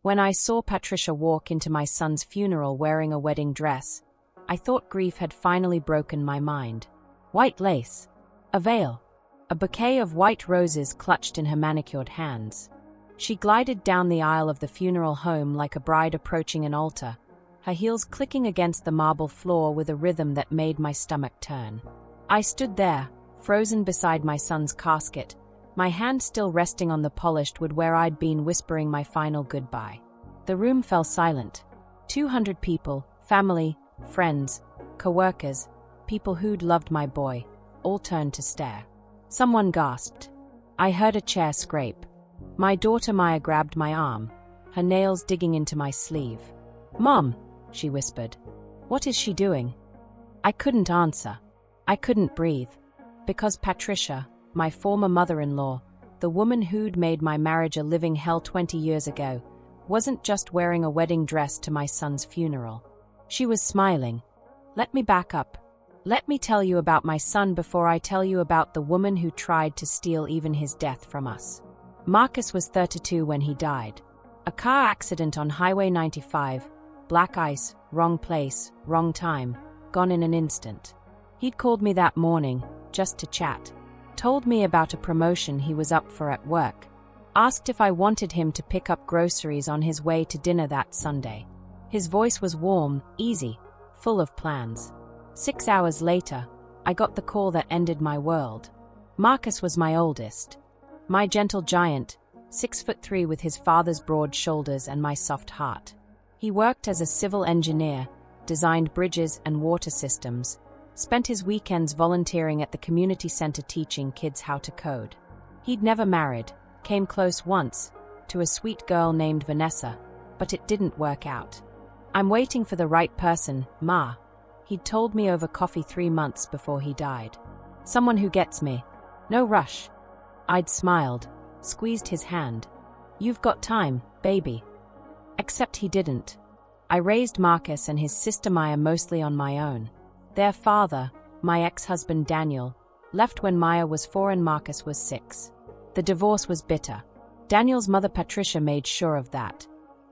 When I saw Patricia walk into my son's funeral wearing a wedding dress, I thought grief had finally broken my mind. White lace, a veil, a bouquet of white roses clutched in her manicured hands. She glided down the aisle of the funeral home like a bride approaching an altar, her heels clicking against the marble floor with a rhythm that made my stomach turn. I stood there, frozen beside my son's casket, my hand still resting on the polished wood where I'd been whispering my final goodbye. The room fell silent. 200 people, family, friends, co-workers, people who'd loved my boy, all turned to stare. Someone gasped. I heard a chair scrape. My daughter Maya grabbed my arm, her nails digging into my sleeve. "Mom," she whispered. "What is she doing?" I couldn't answer. I couldn't breathe. Because Patricia, my former mother-in-law, the woman who'd made my marriage a living hell 20 years ago, wasn't just wearing a wedding dress to my son's funeral. She was smiling. "Let me back up. Let me tell you about my son before I tell you about the woman who tried to steal even his death from us." Marcus was 32 when he died. A car accident on Highway 95, black ice, wrong place, wrong time, gone in an instant. He'd called me that morning, just to chat. Told me about a promotion he was up for at work. Asked if I wanted him to pick up groceries on his way to dinner that Sunday. His voice was warm, easy, full of plans. 6 hours later, I got the call that ended my world. Marcus was my oldest. My gentle giant, 6'3" with his father's broad shoulders and my soft heart. He worked as a civil engineer, designed bridges and water systems, spent his weekends volunteering at the community center teaching kids how to code. He'd never married, came close once, to a sweet girl named Vanessa, but it didn't work out. "I'm waiting for the right person, Ma," he'd told me over coffee 3 months before he died. "Someone who gets me. No rush." I'd smiled, squeezed his hand. "You've got time, baby." Except he didn't. I raised Marcus and his sister Maya mostly on my own. Their father, my ex-husband Daniel, left when Maya was 4 and Marcus was 6. The divorce was bitter. Daniel's mother Patricia made sure of that.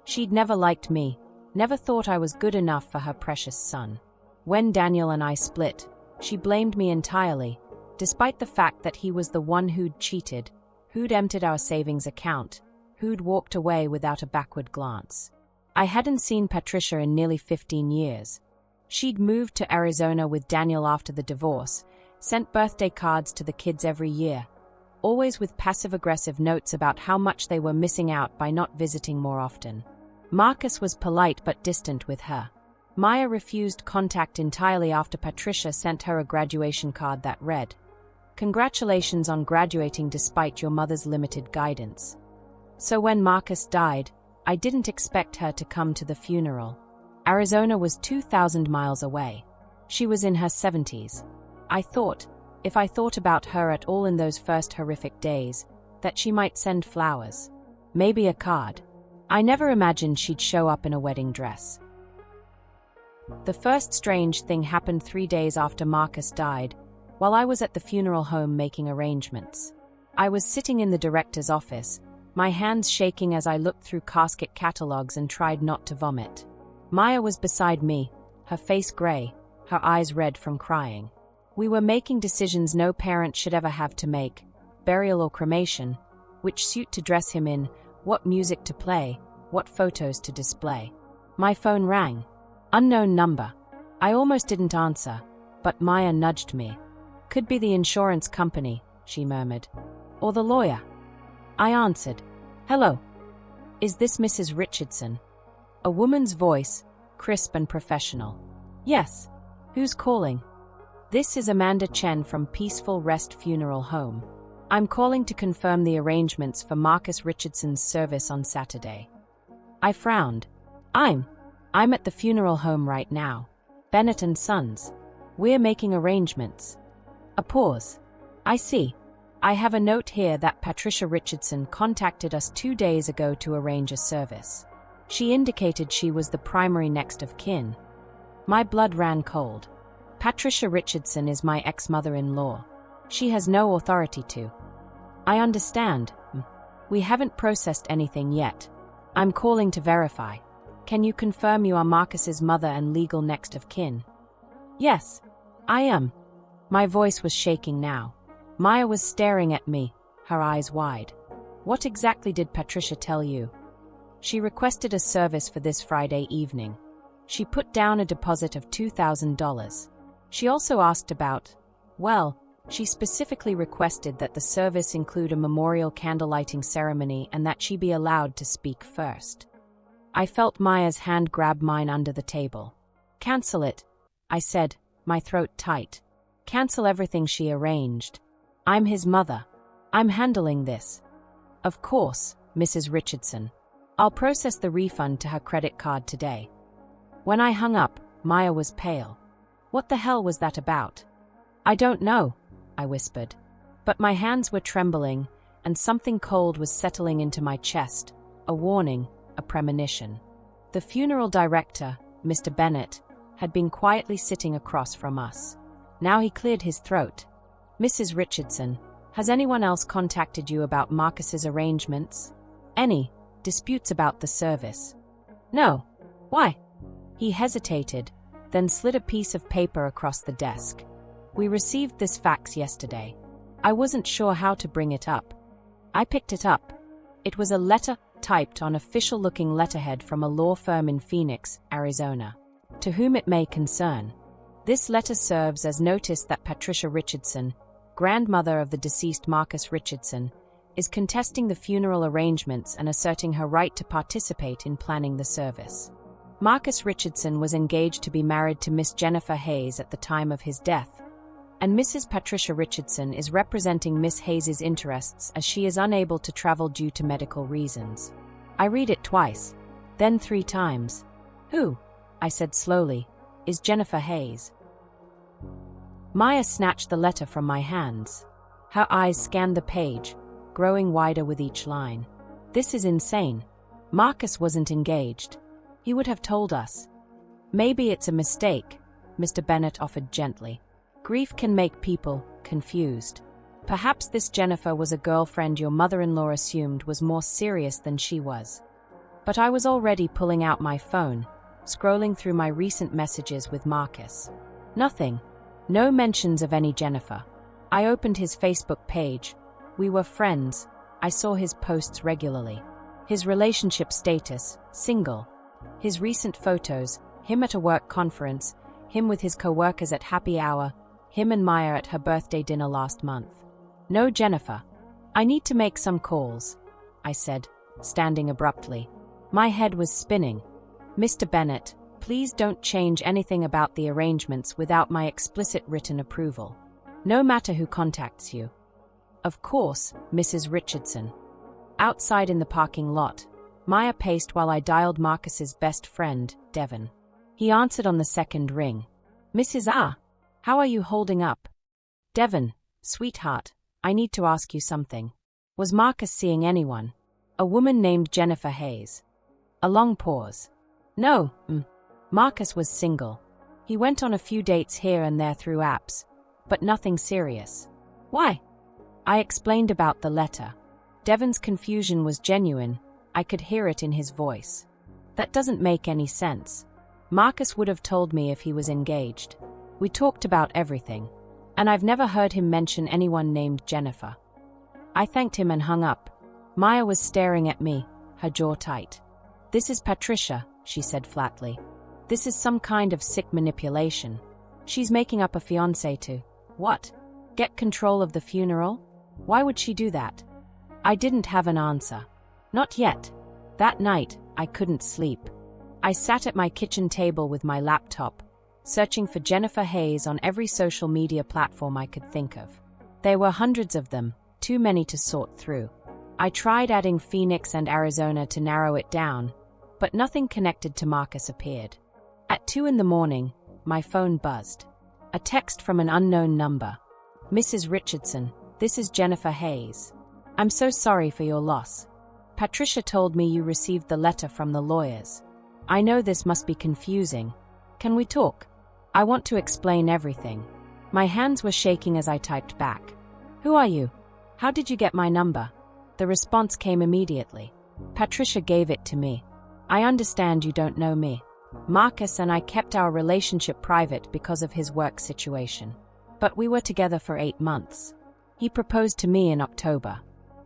She'd never liked me, never thought I was good enough for her precious son. When Daniel and I split, she blamed me entirely, despite the fact that he was the one who'd cheated, who'd emptied our savings account, who'd walked away without a backward glance. I hadn't seen Patricia in nearly 15 years. She'd moved to Arizona with Daniel after the divorce, sent birthday cards to the kids every year, always with passive-aggressive notes about how much they were missing out by not visiting more often. Marcus was polite but distant with her. Maya refused contact entirely after Patricia sent her a graduation card that read, "Congratulations on graduating despite your mother's limited guidance." So when Marcus died, I didn't expect her to come to the funeral. Arizona was 2,000 miles away. She was in her 70s. I thought, if I thought about her at all in those first horrific days, that she might send flowers. Maybe a card. I never imagined she'd show up in a wedding dress. The first strange thing happened 3 days after Marcus died, while I was at the funeral home making arrangements. I was sitting in the director's office, my hands shaking as I looked through casket catalogs and tried not to vomit. Maya was beside me, her face gray, her eyes red from crying. We were making decisions no parent should ever have to make: burial or cremation, which suit to dress him in, what music to play, what photos to display. My phone rang. Unknown number. I almost didn't answer, but Maya nudged me. "Could be the insurance company," she murmured. "Or the lawyer." I answered. "Hello. Is this Mrs. Richardson?" A woman's voice, crisp and professional. "Yes. Who's calling?" "This is Amanda Chen from Peaceful Rest Funeral Home. I'm calling to confirm the arrangements for Marcus Richardson's service on Saturday." I frowned. I'm at the funeral home right now. Bennett and Sons. We're making arrangements." A pause. "I see. I have a note here that Patricia Richardson contacted us 2 days ago to arrange a service. She indicated she was the primary next of kin." My blood ran cold. Patricia Richardson is my ex-mother-in-law. She has no authority to. "I understand. We haven't processed anything yet. I'm calling to verify. Can you confirm you are Marcus's mother and legal next of kin? Yes, I am. My voice was shaking now. Maya was staring at me, her eyes wide. What exactly did Patricia tell you? She requested a service for this Friday evening. She put down a deposit of $2,000. She also asked about, well, she specifically requested that the service include a memorial candlelighting ceremony and that she be allowed to speak first. I felt Maya's hand grab mine under the table. Cancel it, I said, my throat tight. Cancel everything she arranged. I'm his mother. I'm handling this. Of course, Mrs. Richardson. I'll process the refund to her credit card today. When I hung up, Maya was pale. What the hell was that about? I don't know, I whispered. But my hands were trembling, and something cold was settling into my chest, a warning, a premonition. The funeral director, Mr. Bennett, had been quietly sitting across from us. Now he cleared his throat. Mrs. Richardson, has anyone else contacted you about Marcus's arrangements? Any disputes about the service? No. Why? He hesitated, then slid a piece of paper across the desk. We received this fax yesterday. I wasn't sure how to bring it up. I picked it up. It was a letter typed on official-looking letterhead from a law firm in Phoenix, Arizona. To whom it may concern. This letter serves as notice that Patricia Richardson, grandmother of the deceased Marcus Richardson, is contesting the funeral arrangements and asserting her right to participate in planning the service. Marcus Richardson was engaged to be married to Miss Jennifer Hayes at the time of his death, and Mrs. Patricia Richardson is representing Miss Hayes's interests as she is unable to travel due to medical reasons. I read it twice, then 3 times. Who? I said slowly, is Jennifer Hayes. Maya snatched the letter from my hands. Her eyes scanned the page, growing wider with each line. This is insane. Marcus wasn't engaged. He would have told us. Maybe it's a mistake, Mr. Bennett offered gently. Grief can make people confused. Perhaps this Jennifer was a girlfriend your mother-in-law assumed was more serious than she was. But I was already pulling out my phone, scrolling through my recent messages with Marcus. Nothing. No mentions of any Jennifer. I opened his Facebook page. We were friends. I saw his posts regularly. His relationship status, single. His recent photos, him at a work conference, him with his co-workers at happy hour, him and Maya at her birthday dinner last month. No Jennifer. I need to make some calls, I said, standing abruptly. My head was spinning. Mr. Bennett, please don't change anything about the arrangements without my explicit written approval. No matter who contacts you. Of course, Mrs. Richardson. Outside in the parking lot, Maya paced while I dialed Marcus's best friend, Devon. He answered on the second ring. Mrs. R., how are you holding up? Devon, sweetheart, I need to ask you something. Was Marcus seeing anyone? A woman named Jennifer Hayes. A long pause. No, Marcus was single. He went on a few dates here and there through apps, but nothing serious. Why? I explained about the letter. Devon's confusion was genuine. I could hear it in his voice. That doesn't make any sense. Marcus would have told me if he was engaged. We talked about everything, and I've never heard him mention anyone named Jennifer. I thanked him and hung up. Maya was staring at me, her jaw tight. This is Patricia, she said flatly. This is some kind of sick manipulation. She's making up a fiancé to, what? Get control of the funeral? Why would she do that? I didn't have an answer. Not yet. That night, I couldn't sleep. I sat at my kitchen table with my laptop, searching for Jennifer Hayes on every social media platform I could think of. There were hundreds of them, too many to sort through. I tried adding Phoenix and Arizona to narrow it down, but nothing connected to Marcus appeared. At 2 a.m, my phone buzzed. A text from an unknown number. Mrs. Richardson, this is Jennifer Hayes. I'm so sorry for your loss. Patricia told me you received the letter from the lawyers. I know this must be confusing. Can we talk? I want to explain everything. My hands were shaking as I typed back. Who are you? How did you get my number? The response came immediately. Patricia gave it to me. I understand you don't know me. Marcus and I kept our relationship private because of his work situation. But we were together for 8 months. He proposed to me in October.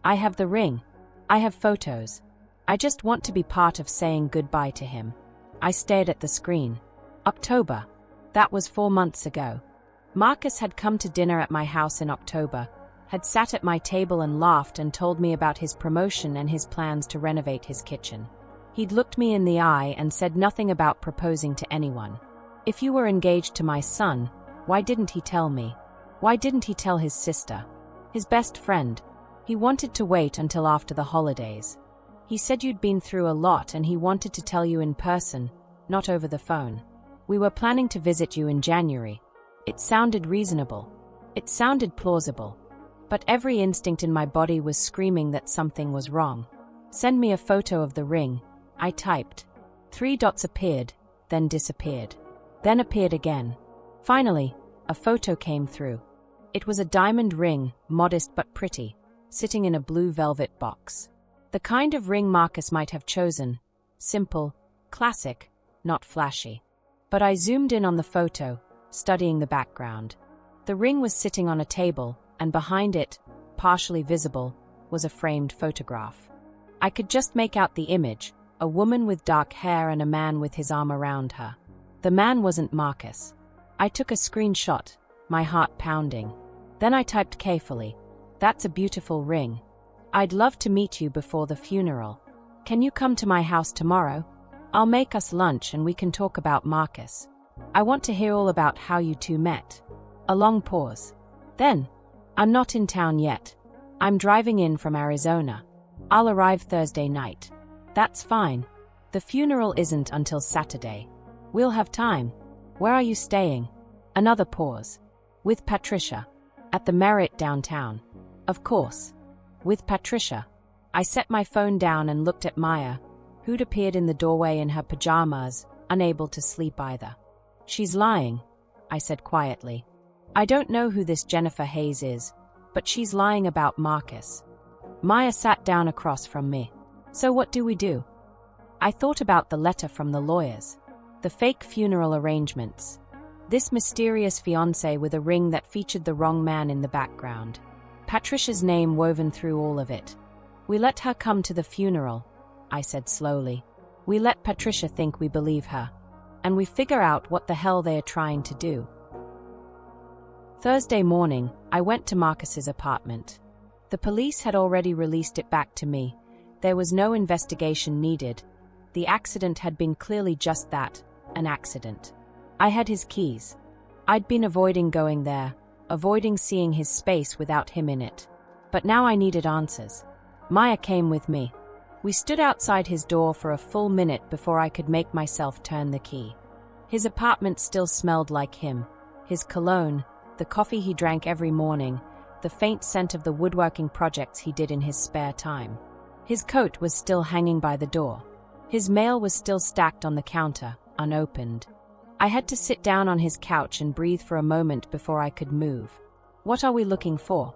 I have the ring. I have photos. I just want to be part of saying goodbye to him. I stared at the screen. October. That was 4 months ago. Marcus had come to dinner at my house in October, had sat at my table and laughed and told me about his promotion and his plans to renovate his kitchen. He'd looked me in the eye and said nothing about proposing to anyone. If you were engaged to my son, why didn't he tell me? Why didn't he tell his sister? His best friend? He wanted to wait until after the holidays. He said you'd been through a lot and he wanted to tell you in person, not over the phone. We were planning to visit you in January. It sounded reasonable. It sounded plausible. But every instinct in my body was screaming that something was wrong. Send me a photo of the ring, I typed. 3 dots appeared, then disappeared. Then appeared again. Finally, a photo came through. It was a diamond ring, modest but pretty, sitting in a blue velvet box. The kind of ring Marcus might have chosen. Simple, classic, not flashy. But I zoomed in on the photo, studying the background. The ring was sitting on a table, and behind it, partially visible, was a framed photograph. I could just make out the image, a woman with dark hair and a man with his arm around her. The man wasn't Marcus. I took a screenshot, my heart pounding. Then I typed carefully, "That's a beautiful ring. I'd love to meet you before the funeral. Can you come to my house tomorrow? I'll make us lunch and we can talk about Marcus. I want to hear all about how you two met." A long pause. Then, "I'm not in town yet. I'm driving in from Arizona. I'll arrive Thursday night." "That's fine. The funeral isn't until Saturday. We'll have time. Where are you staying?" Another pause. "With Patricia. At the Merit downtown." "Of course. With Patricia." I set my phone down and looked at Maya, who'd appeared in the doorway in her pajamas, unable to sleep either. "She's lying," I said quietly. "I don't know who this Jennifer Hayes is, but she's lying about Marcus." Maya sat down across from me. "So what do we do?" I thought about the letter from the lawyers, the fake funeral arrangements, this mysterious fiancé with a ring that featured the wrong man in the background, Patricia's name woven through all of it. "We let her come to the funeral," I said slowly. "We let Patricia think we believe her, and we figure out what the hell they are trying to do." Thursday morning, I went to Marcus's apartment. The police had already released it back to me. There was no investigation needed. The accident had been clearly just that, an accident. I had his keys. I'd been avoiding going there, avoiding seeing his space without him in it. But now I needed answers. Maya came with me. We stood outside his door for a full minute before I could make myself turn the key. His apartment still smelled like him. His cologne, the coffee he drank every morning, the faint scent of the woodworking projects he did in his spare time. His coat was still hanging by the door. His mail was still stacked on the counter, unopened. I had to sit down on his couch and breathe for a moment before I could move. "What are we looking for?"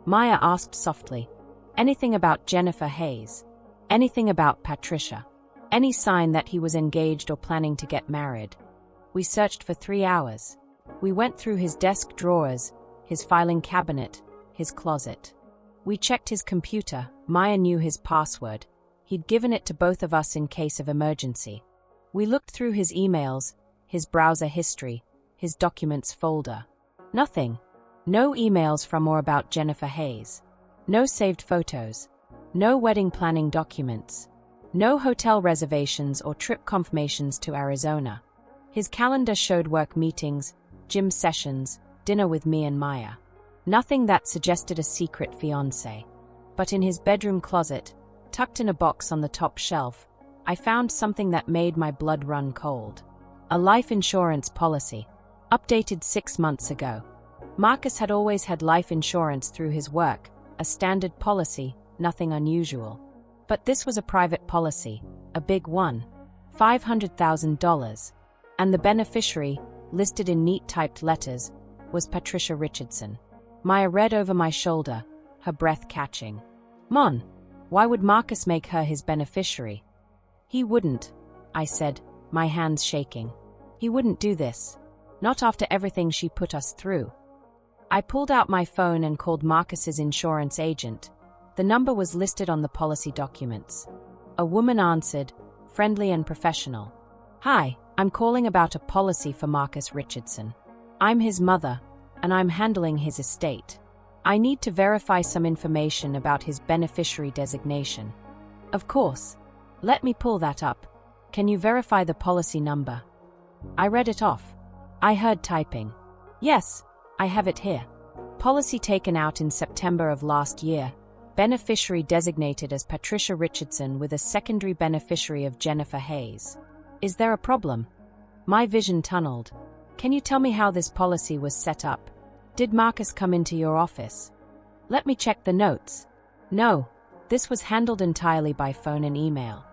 Maya asked softly. "Anything about Jennifer Hayes? Anything about Patricia? Any sign that he was engaged or planning to get married?" We searched for 3 hours. We went through his desk drawers, his filing cabinet, his closet. We checked his computer. Maya knew his password. He'd given it to both of us in case of emergency. We looked through his emails, his browser history, his documents folder. Nothing. No emails from or about Jennifer Hayes. No saved photos. No wedding planning documents. No hotel reservations or trip confirmations to Arizona. His calendar showed work meetings, gym sessions, dinner with me and Maya. Nothing that suggested a secret fiancé. But in his bedroom closet, tucked in a box on the top shelf, I found something that made my blood run cold. A life insurance policy, updated 6 months ago. Marcus had always had life insurance through his work, a standard policy, nothing unusual. But this was a private policy, a big one, $500,000. And the beneficiary, listed in neat typed letters, was Patricia Richardson. Maya read over my shoulder, her breath catching. "Mon, Why would Marcus make her his beneficiary? He wouldn't, I said, my hands shaking. He wouldn't do this. Not after everything she put us through. I pulled out my phone and called Marcus's insurance agent. The number was listed on the policy documents. A woman answered, friendly and professional. Hi, I'm calling about a policy for Marcus Richardson. I'm his mother, and I'm handling his estate. I need to verify some information about his beneficiary designation. Of course. Let me pull that up. Can you verify the policy number? I read it off. I heard typing. Yes, I have it here. Policy taken out in September of last year. Beneficiary designated as Patricia Richardson with a secondary beneficiary of Jennifer Hayes. Is there a problem? My vision tunneled. Can you tell me how this policy was set up? Did Marcus come into your office? Let me check the notes. No, this was handled entirely by phone and email.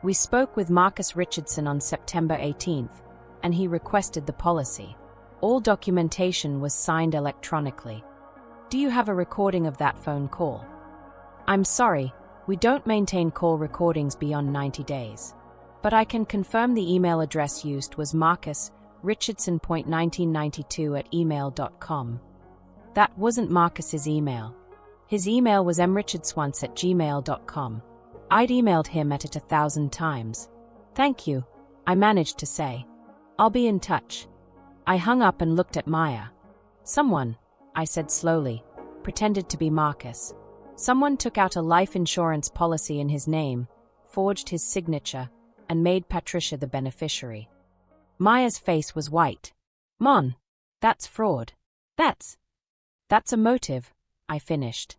We spoke with Marcus Richardson on September 18th, and he requested the policy. All documentation was signed electronically. Do you have a recording of that phone call? I'm sorry, we don't maintain call recordings beyond 90 days. But I can confirm the email address used was marcus.richardson.1992@email.com. That wasn't Marcus's email. His email was mrichardsonce@gmail.com. I'd emailed him at it 1,000 times. Thank you, I managed to say. I'll be in touch. I hung up and looked at Maya. Someone, I said slowly, pretended to be Marcus. Someone took out a life insurance policy in his name, forged his signature, and made Patricia the beneficiary. Maya's face was white. Mon, that's fraud. That's a motive, I finished.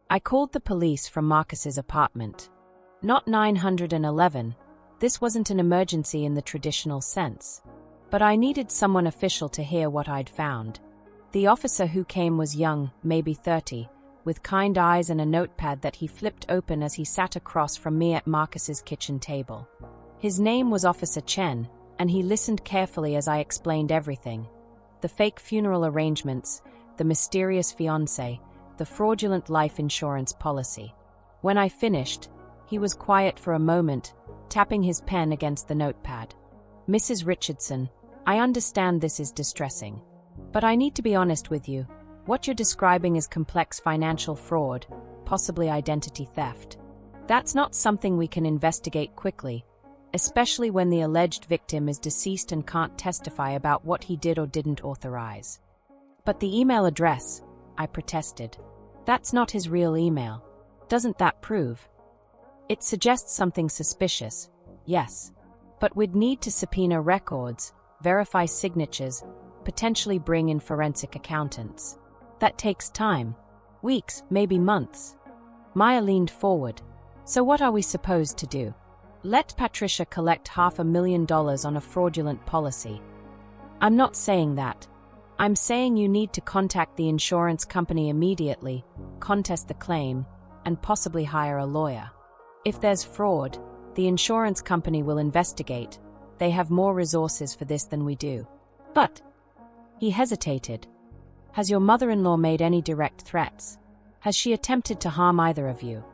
I called the police from Marcus's apartment. Not 911, this wasn't an emergency in the traditional sense. But I needed someone official to hear what I'd found. The officer who came was young, maybe 30, with kind eyes and a notepad that he flipped open as he sat across from me at Marcus's kitchen table. His name was Officer Chen, and he listened carefully as I explained everything. The fake funeral arrangements, the mysterious fiancé, the fraudulent life insurance policy. When I finished, he was quiet for a moment, tapping his pen against the notepad. Mrs. Richardson, I understand this is distressing. But I need to be honest with you. What you're describing is complex financial fraud, possibly identity theft. That's not something we can investigate quickly, especially when the alleged victim is deceased and can't testify about what he did or didn't authorize. But the email address, I protested. That's not his real email. Doesn't that prove? It suggests something suspicious, yes. But we'd need to subpoena records, verify signatures, potentially bring in forensic accountants. That takes time. Weeks, maybe months. Maya leaned forward. So what are we supposed to do? Let Patricia collect $500,000 on a fraudulent policy? I'm not saying that. I'm saying you need to contact the insurance company immediately, contest the claim, and possibly hire a lawyer. If there's fraud, the insurance company will investigate. They have more resources for this than we do. But, he hesitated. Has your mother-in-law made any direct threats? Has she attempted to harm either of you?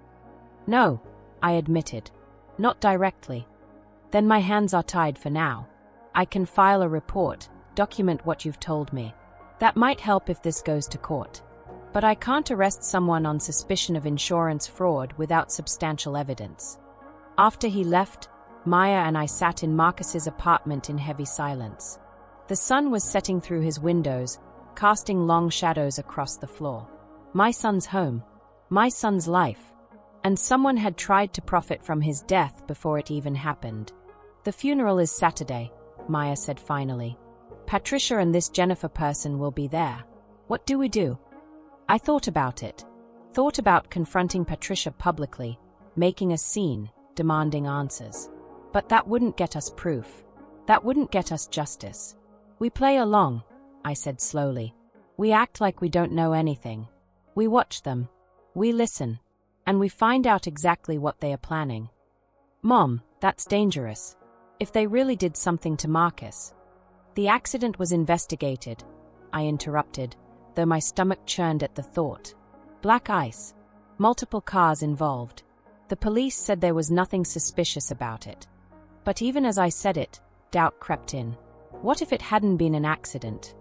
No, I admitted. Not directly. Then my hands are tied for now. I can file a report, document what you've told me. That might help if this goes to court. But I can't arrest someone on suspicion of insurance fraud without substantial evidence. After he left, Maya and I sat in Marcus's apartment in heavy silence. The sun was setting through his windows, casting long shadows across the floor. My son's home. My son's life. And someone had tried to profit from his death before it even happened. The funeral is Saturday, Maya said finally. Patricia and this Jennifer person will be there. What do we do? I thought about it. Thought about confronting Patricia publicly, making a scene, demanding answers. But that wouldn't get us proof. That wouldn't get us justice. We play along, I said slowly. We act like we don't know anything. We watch them. We listen. And we find out exactly what they are planning. Mom, that's dangerous. If they really did something to Marcus. The accident was investigated, I interrupted, though my stomach churned at the thought. Black ice. Multiple cars involved. The police said there was nothing suspicious about it. But even as I said it, doubt crept in. What if it hadn't been an accident?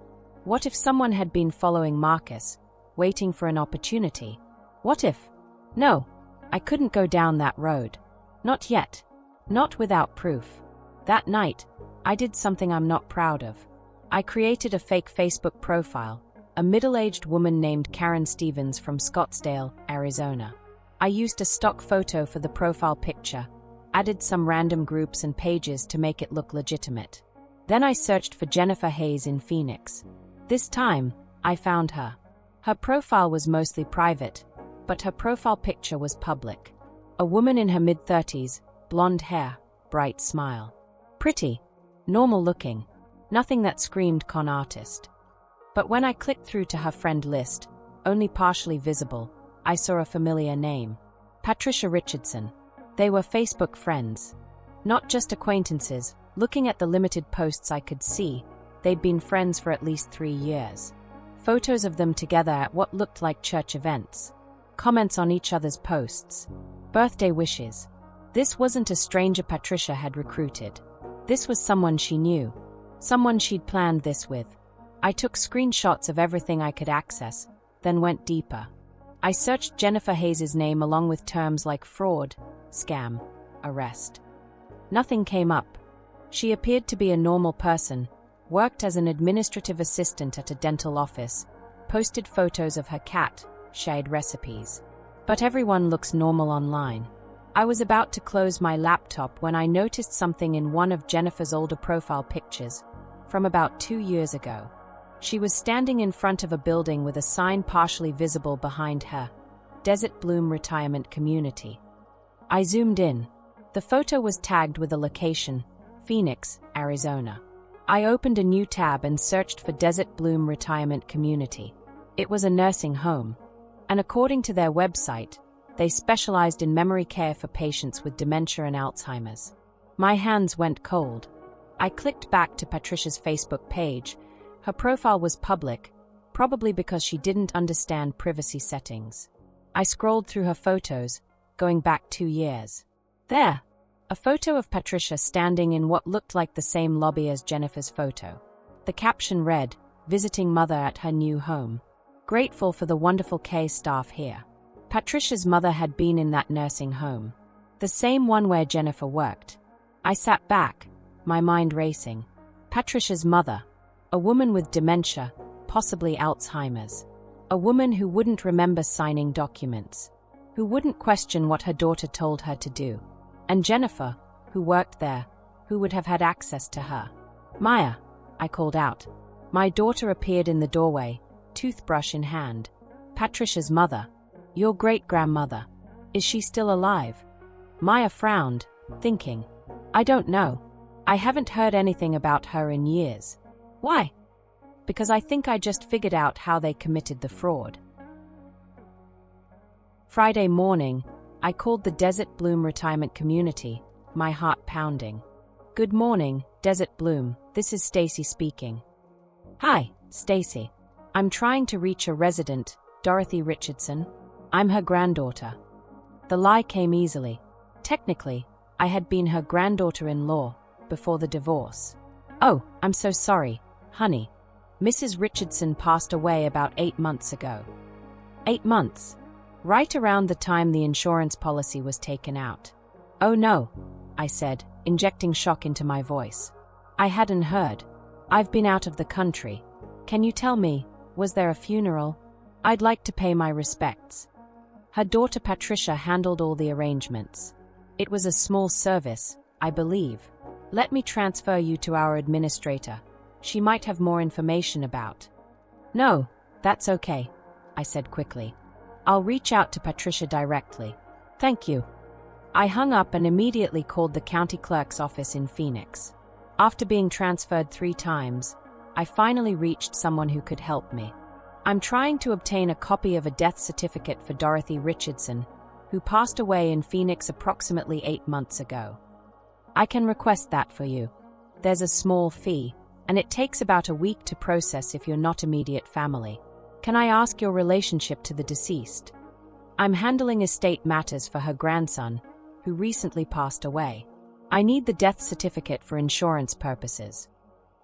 What if someone had been following Marcus, waiting for an opportunity? What if? No, I couldn't go down that road. Not yet. Not without proof. That night, I did something I'm not proud of. I created a fake Facebook profile, a middle-aged woman named Karen Stevens from Scottsdale, Arizona. I used a stock photo for the profile picture, added some random groups and pages to make it look legitimate. Then I searched for Jennifer Hayes in Phoenix. This time, I found her. Her profile was mostly private, but her profile picture was public. A woman in her mid-30s, blonde hair, bright smile. Pretty, normal looking, nothing that screamed con artist. But when I clicked through to her friend list, only partially visible, I saw a familiar name. Patricia Richardson. They were Facebook friends. Not just acquaintances. Looking at the limited posts I could see, they'd been friends for at least 3 years. Photos of them together at what looked like church events. Comments on each other's posts. Birthday wishes. This wasn't a stranger Patricia had recruited. This was someone she knew. Someone she'd planned this with. I took screenshots of everything I could access, then went deeper. I searched Jennifer Hayes' name along with terms like fraud, scam, arrest. Nothing came up. She appeared to be a normal person, worked as an administrative assistant at a dental office, posted photos of her cat, shared recipes. But everyone looks normal online. I was about to close my laptop when I noticed something in one of Jennifer's older profile pictures, from about 2 years ago. She was standing in front of a building with a sign partially visible behind her, Desert Bloom Retirement Community. I zoomed in. The photo was tagged with a location, Phoenix, Arizona. I opened a new tab and searched for Desert Bloom Retirement Community. It was a nursing home, and according to their website, they specialized in memory care for patients with dementia and Alzheimer's. My hands went cold. I clicked back to Patricia's Facebook page. Her profile was public, probably because she didn't understand privacy settings. I scrolled through her photos, going back 2 years. There! A photo of Patricia standing in what looked like the same lobby as Jennifer's photo. The caption read, "Visiting mother at her new home. Grateful for the wonderful care staff here." Patricia's mother had been in that nursing home. The same one where Jennifer worked. I sat back, my mind racing. Patricia's mother. A woman with dementia, possibly Alzheimer's. A woman who wouldn't remember signing documents. Who wouldn't question what her daughter told her to do. And Jennifer, who worked there, who would have had access to her. "Maya," I called out. My daughter appeared in the doorway, toothbrush in hand. "Patricia's mother. Your great-grandmother. Is she still alive?" Maya frowned, thinking. "I don't know. I haven't heard anything about her in years." "Why?" "Because I think I just figured out how they committed the fraud." Friday morning, I called the Desert Bloom Retirement Community, my heart pounding. "Good morning, Desert Bloom. This is Stacy speaking." "Hi, Stacy. I'm trying to reach a resident, Dorothy Richardson. I'm her granddaughter." The lie came easily. Technically, I had been her granddaughter-in-law before the divorce. "Oh, I'm so sorry, honey. Mrs. Richardson passed away about 8 months ago." 8 months? Right around the time the insurance policy was taken out. "Oh no," I said, injecting shock into my voice. "I hadn't heard. I've been out of the country. Can you tell me, was there a funeral? I'd like to pay my respects." Her daughter Patricia handled all the arrangements. "It was a small service, I believe. Let me transfer you to our administrator. She might have more information about." "No, that's okay," I said quickly. "I'll reach out to Patricia directly. Thank you." I hung up and immediately called the county clerk's office in Phoenix. After being transferred 3 times, I finally reached someone who could help me. "I'm trying to obtain a copy of a death certificate for Dorothy Richardson, who passed away in Phoenix approximately 8 months ago. I can request that for you. There's a small fee, and it takes about a week to process if you're not immediate family. Can I ask your relationship to the deceased?" I'm handling estate matters for her grandson, who recently passed away. I need the death certificate for insurance purposes.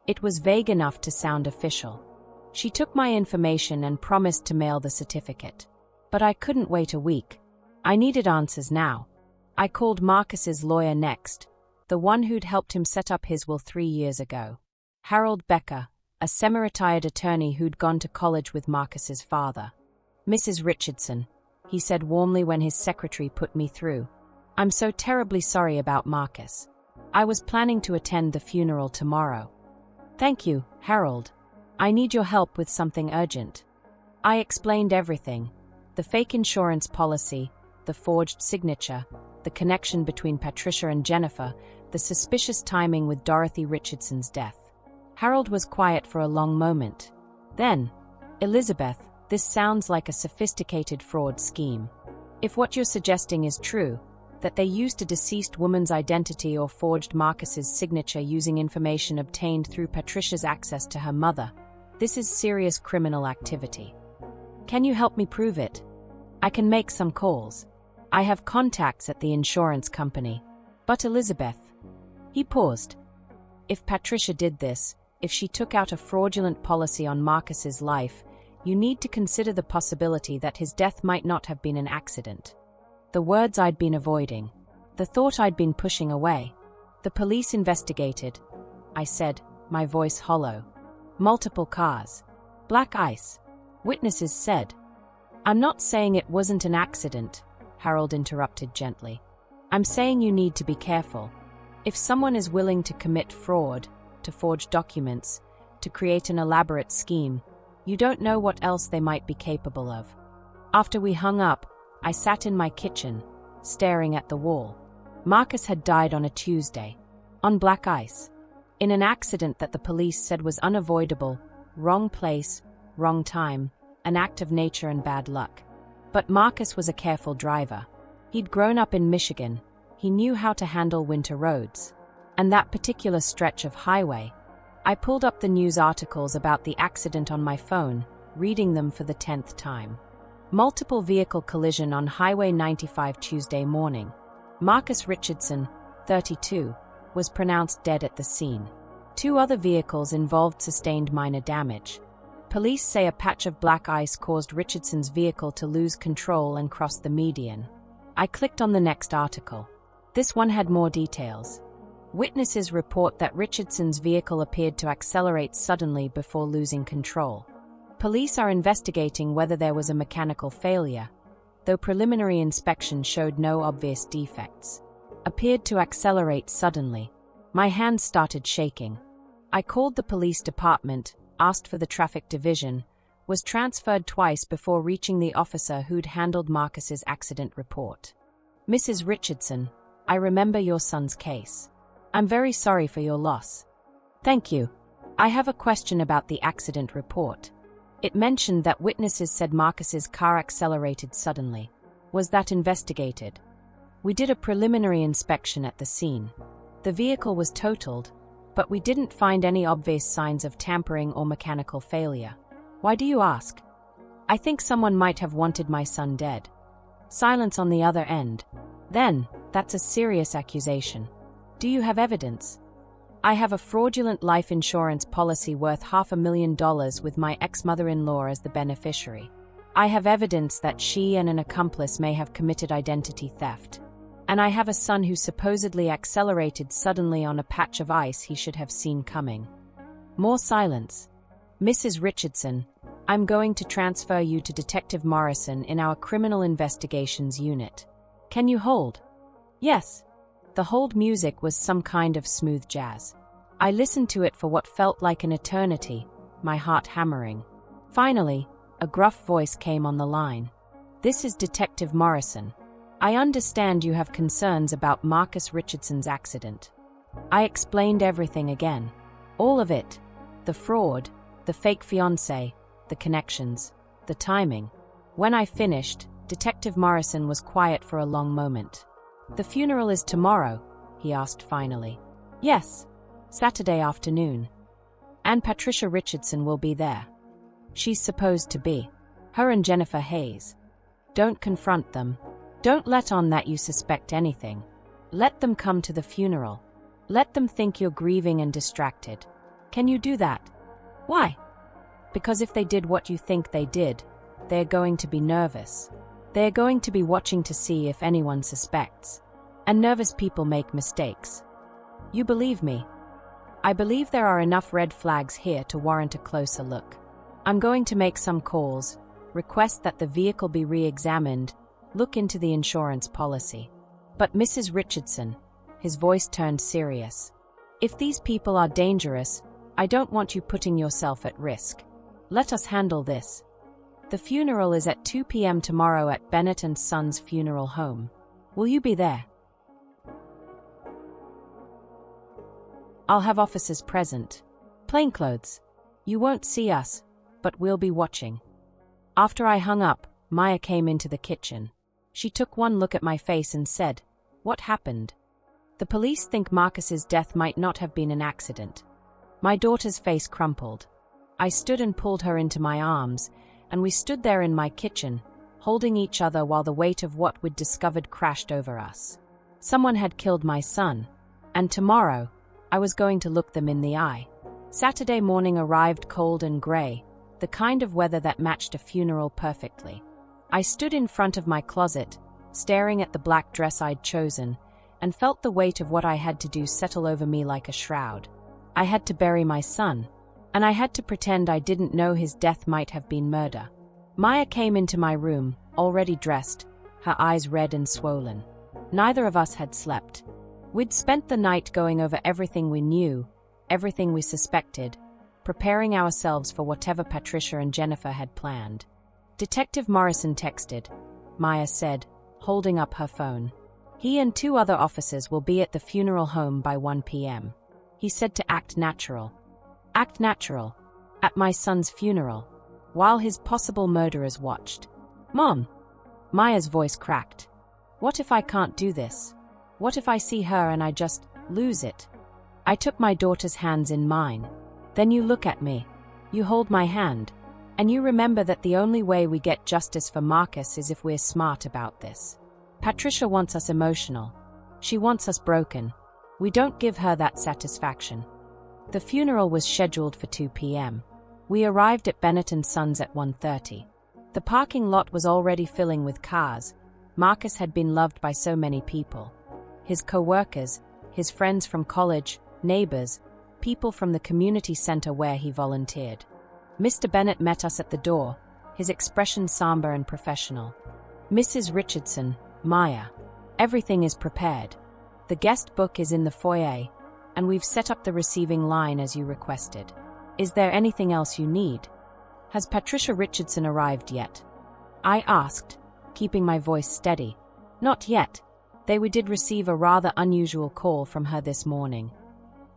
It was vague enough to sound official. She took my information and promised to mail the certificate. But I couldn't wait a week. I needed answers now. I called Marcus's lawyer next, the one who'd helped him set up his will 3 years ago. Harold Becker, a semi-retired attorney who'd gone to college with Marcus's father. Mrs. Richardson, he said warmly when his secretary put me through. I'm so terribly sorry about Marcus. I was planning to attend the funeral tomorrow. Thank you, Harold. I need your help with something urgent. I explained everything. The fake insurance policy, the forged signature, the connection between Patricia and Jennifer, the suspicious timing with Dorothy Richardson's death. Harold was quiet for a long moment. Then, Elizabeth, this sounds like a sophisticated fraud scheme. If what you're suggesting is true, that they used a deceased woman's identity or forged Marcus's signature using information obtained through Patricia's access to her mother, this is serious criminal activity. Can you help me prove it? I can make some calls. I have contacts at the insurance company. But Elizabeth. He paused. If Patricia did this, if she took out a fraudulent policy on Marcus's life, you need to consider the possibility that his death might not have been an accident. The words I'd been avoiding. The thought I'd been pushing away. The police investigated, I said, my voice hollow. Multiple cars. Black ice. Witnesses said. I'm not saying it wasn't an accident, Harold interrupted gently. I'm saying you need to be careful. If someone is willing to commit fraud, to forge documents, to create an elaborate scheme, you don't know what else they might be capable of. After we hung up, I sat in my kitchen, staring at the wall. Marcus had died on a Tuesday, on black ice, in an accident that the police said was unavoidable, wrong place, wrong time, an act of nature and bad luck. But Marcus was a careful driver. He'd grown up in Michigan. He knew how to handle winter roads. And that particular stretch of highway. I pulled up the news articles about the accident on my phone, reading them for the 10th time. Multiple vehicle collision on Highway 95 Tuesday morning. Marcus Richardson, 32, was pronounced dead at the scene. 2 other vehicles involved sustained minor damage. Police say a patch of black ice caused Richardson's vehicle to lose control and cross the median. I clicked on the next article. This one had more details. Witnesses report that Richardson's vehicle appeared to accelerate suddenly before losing control. Police are investigating whether there was a mechanical failure, though preliminary inspection showed no obvious defects. Appeared to accelerate suddenly. My hands started shaking. I called the police department, asked for the traffic division, was transferred twice before reaching the officer who'd handled Marcus's accident report. Mrs. Richardson, I remember your son's case. I'm very sorry for your loss. Thank you. I have a question about the accident report. It mentioned that witnesses said Marcus's car accelerated suddenly. Was that investigated? We did a preliminary inspection at the scene. The vehicle was totaled, but we didn't find any obvious signs of tampering or mechanical failure. Why do you ask? I think someone might have wanted my son dead. Silence on the other end. Then, that's a serious accusation. Do you have evidence? I have a fraudulent life insurance policy worth $500,000 with my ex-mother-in-law as the beneficiary. I have evidence that she and an accomplice may have committed identity theft. And I have a son who supposedly accelerated suddenly on a patch of ice he should have seen coming. More silence. Mrs. Richardson, I'm going to transfer you to Detective Morrison in our Criminal Investigations Unit. Can you hold? Yes. The hold music was some kind of smooth jazz. I listened to it for what felt like an eternity, my heart hammering. Finally, a gruff voice came on the line. This is Detective Morrison. I understand you have concerns about Marcus Richardson's accident. I explained everything again. All of it. The fraud, the fake fiancé, the connections, the timing. When I finished, Detective Morrison was quiet for a long moment. The funeral is tomorrow, he asked finally. Yes, Saturday afternoon. And Patricia Richardson will be there. She's supposed to be. Her and Jennifer Hayes. Don't confront them. Don't let on that you suspect anything. Let them come to the funeral. Let them think you're grieving and distracted. Can you do that? Why? Because if they did what you think they did, they're going to be nervous. They're going to be watching to see if anyone suspects. And nervous people make mistakes. You believe me? I believe there are enough red flags here to warrant a closer look. I'm going to make some calls, request that the vehicle be re-examined, look into the insurance policy. But Mrs. Richardson, his voice turned serious. If these people are dangerous, I don't want you putting yourself at risk. Let us handle this. The funeral is at 2 p.m. tomorrow at Bennett & Sons Funeral Home. Will you be there? I'll have officers present. Plainclothes. You won't see us, but we'll be watching. After I hung up, Maya came into the kitchen. She took one look at my face and said, "What happened?" "The police think Marcus's death might not have been an accident." My daughter's face crumpled. I stood and pulled her into my arms, and we stood there in my kitchen, holding each other while the weight of what we'd discovered crashed over us. Someone had killed my son, and tomorrow, I was going to look them in the eye. Saturday morning arrived cold and grey, the kind of weather that matched a funeral perfectly. I stood in front of my closet, staring at the black dress I'd chosen, and felt the weight of what I had to do settle over me like a shroud. I had to bury my son, and I had to pretend I didn't know his death might have been murder. Maya came into my room, already dressed, her eyes red and swollen. Neither of us had slept. We'd spent the night going over everything we knew, everything we suspected, preparing ourselves for whatever Patricia and Jennifer had planned. Detective Morrison texted, Maya said, holding up her phone. He and 2 other officers will be at the funeral home by 1 p.m. He said to act natural. Act natural. At my son's funeral, while his possible murderers watched. Mom! Maya's voice cracked. What if I can't do this? What if I see her and I just lose it? I took my daughter's hands in mine. Then you look at me. You hold my hand. And you remember that the only way we get justice for Marcus is if we're smart about this. Patricia wants us emotional. She wants us broken. We don't give her that satisfaction. The funeral was scheduled for 2 p.m. We arrived at Bennett & Sons at 1:30. The parking lot was already filling with cars. Marcus had been loved by so many people. His co-workers, his friends from college, neighbors, people from the community center where he volunteered. Mr. Bennett met us at the door, his expression somber and professional. Mrs. Richardson, Maya. Everything is prepared. The guest book is in the foyer, and we've set up the receiving line as you requested. Is there anything else you need? Has Patricia Richardson arrived yet? I asked, keeping my voice steady. Not yet. We did receive a rather unusual call from her this morning.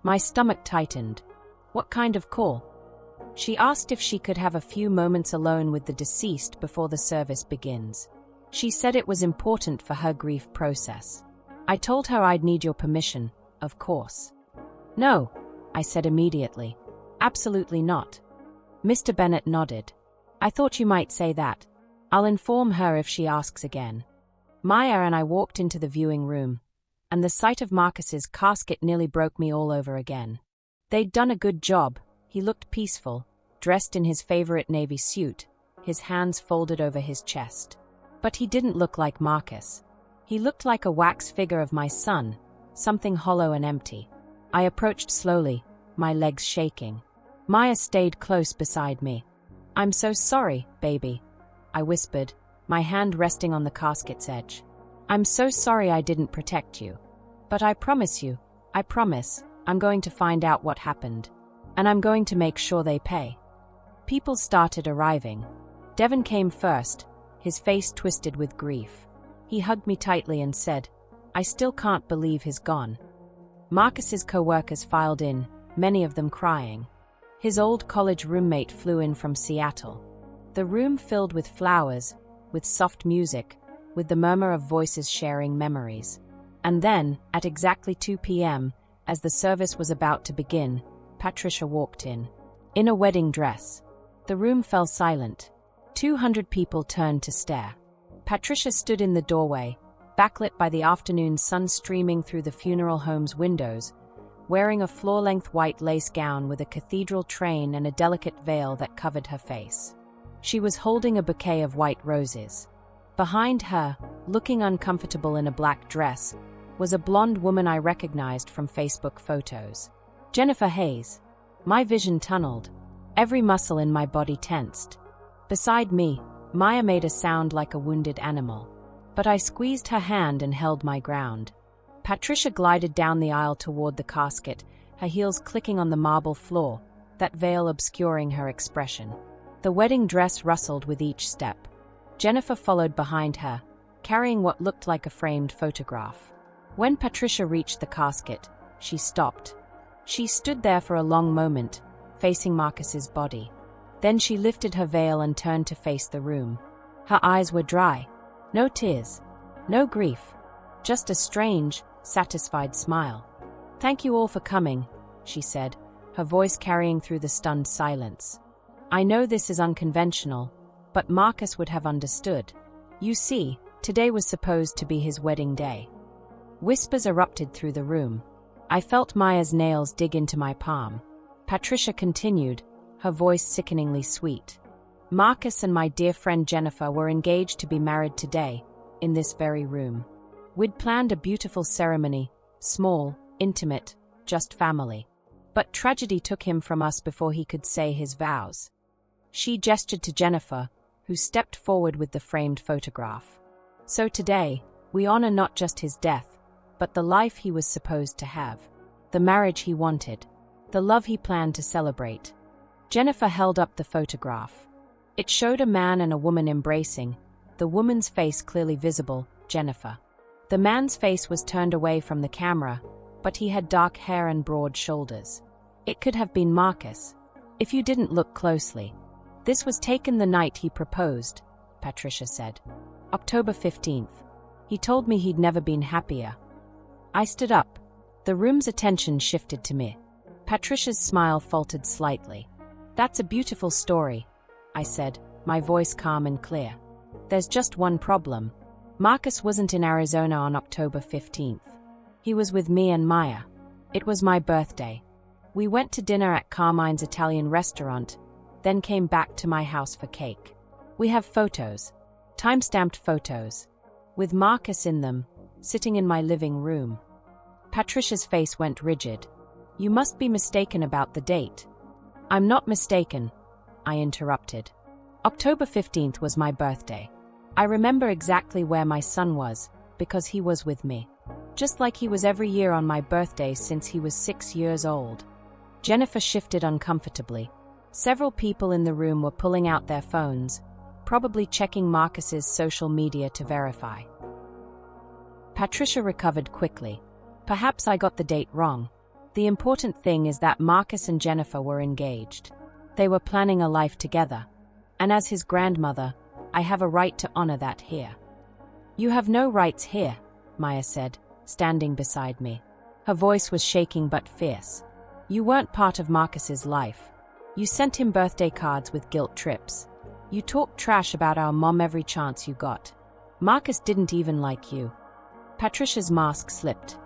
My stomach tightened. What kind of call? She asked if she could have a few moments alone with the deceased before the service begins. She said it was important for her grief process. I told her I'd need your permission, of course. No, I said immediately. Absolutely not. Mr. Bennett nodded. I thought you might say that. I'll inform her if she asks again. Maya and I walked into the viewing room, and the sight of Marcus's casket nearly broke me all over again. They'd done a good job. He looked peaceful, dressed in his favorite navy suit, his hands folded over his chest. But he didn't look like Marcus. He looked like a wax figure of my son, something hollow and empty. I approached slowly, my legs shaking. Maya stayed close beside me. I'm so sorry, baby, I whispered, my hand resting on the casket's edge. I'm so sorry I didn't protect you. But I promise, I'm going to find out what happened. And I'm going to make sure they pay. People started arriving. Devon came first, his face twisted with grief. He hugged me tightly and said, I still can't believe he's gone. Marcus's co-workers filed in, many of them crying. His old college roommate flew in from Seattle. The room filled with flowers, with soft music, with the murmur of voices sharing memories. And then, at exactly 2 p.m., as the service was about to begin, Patricia walked in a wedding dress. The room fell silent. 200 people turned to stare. Patricia stood in the doorway, backlit by the afternoon sun streaming through the funeral home's windows, wearing a floor-length white lace gown with a cathedral train and a delicate veil that covered her face. She was holding a bouquet of white roses. Behind her, looking uncomfortable in a black dress, was a blonde woman I recognized from Facebook photos. Jennifer Hayes. My vision tunneled. Every muscle in my body tensed. Beside me, Maya made a sound like a wounded animal. But I squeezed her hand and held my ground. Patricia glided down the aisle toward the casket, her heels clicking on the marble floor, that veil obscuring her expression. The wedding dress rustled with each step. Jennifer followed behind her, carrying what looked like a framed photograph. When Patricia reached the casket, she stopped. She stood there for a long moment, facing Marcus's body. Then she lifted her veil and turned to face the room. Her eyes were dry. No tears. No grief. Just a strange, satisfied smile. "Thank you all for coming," she said, her voice carrying through the stunned silence. "I know this is unconventional, but Marcus would have understood. You see, today was supposed to be his wedding day." Whispers erupted through the room. I felt Maya's nails dig into my palm. Patricia continued, her voice sickeningly sweet. "Marcus and my dear friend Jennifer were engaged to be married today, in this very room. We'd planned a beautiful ceremony, small, intimate, just family. But tragedy took him from us before he could say his vows." She gestured to Jennifer, who stepped forward with the framed photograph. "So today, we honor not just his death, but the life he was supposed to have, the marriage he wanted, the love he planned to celebrate." Jennifer held up the photograph. It showed a man and a woman embracing, the woman's face clearly visible, Jennifer. The man's face was turned away from the camera, but he had dark hair and broad shoulders. It could have been Marcus, if you didn't look closely. "This was taken the night he proposed," Patricia said. "October 15th. He told me he'd never been happier." I stood up. The room's attention shifted to me. Patricia's smile faltered slightly. "That's a beautiful story," I said, my voice calm and clear. "There's just one problem. Marcus wasn't in Arizona on October 15th. He was with me and Maya. It was my birthday. We went to dinner at Carmine's Italian restaurant, then came back to my house for cake. We have photos, time-stamped photos, with Marcus in them, sitting in my living room." Patricia's face went rigid. "You must be mistaken about the date." "I'm not mistaken," I interrupted. "October 15th was my birthday. I remember exactly where my son was, because he was with me. Just like he was every year on my birthday since he was 6 years old." Jennifer shifted uncomfortably. Several people in the room were pulling out their phones, probably checking Marcus's social media to verify. Patricia recovered quickly. "Perhaps I got the date wrong. The important thing is that Marcus and Jennifer were engaged. They were planning a life together. And as his grandmother, I have a right to honor that here." "You have no rights here," Maya said, standing beside me. Her voice was shaking but fierce. "You weren't part of Marcus's life. You sent him birthday cards with guilt trips. You talked trash about our mom every chance you got. Marcus didn't even like you." Patricia's mask slipped.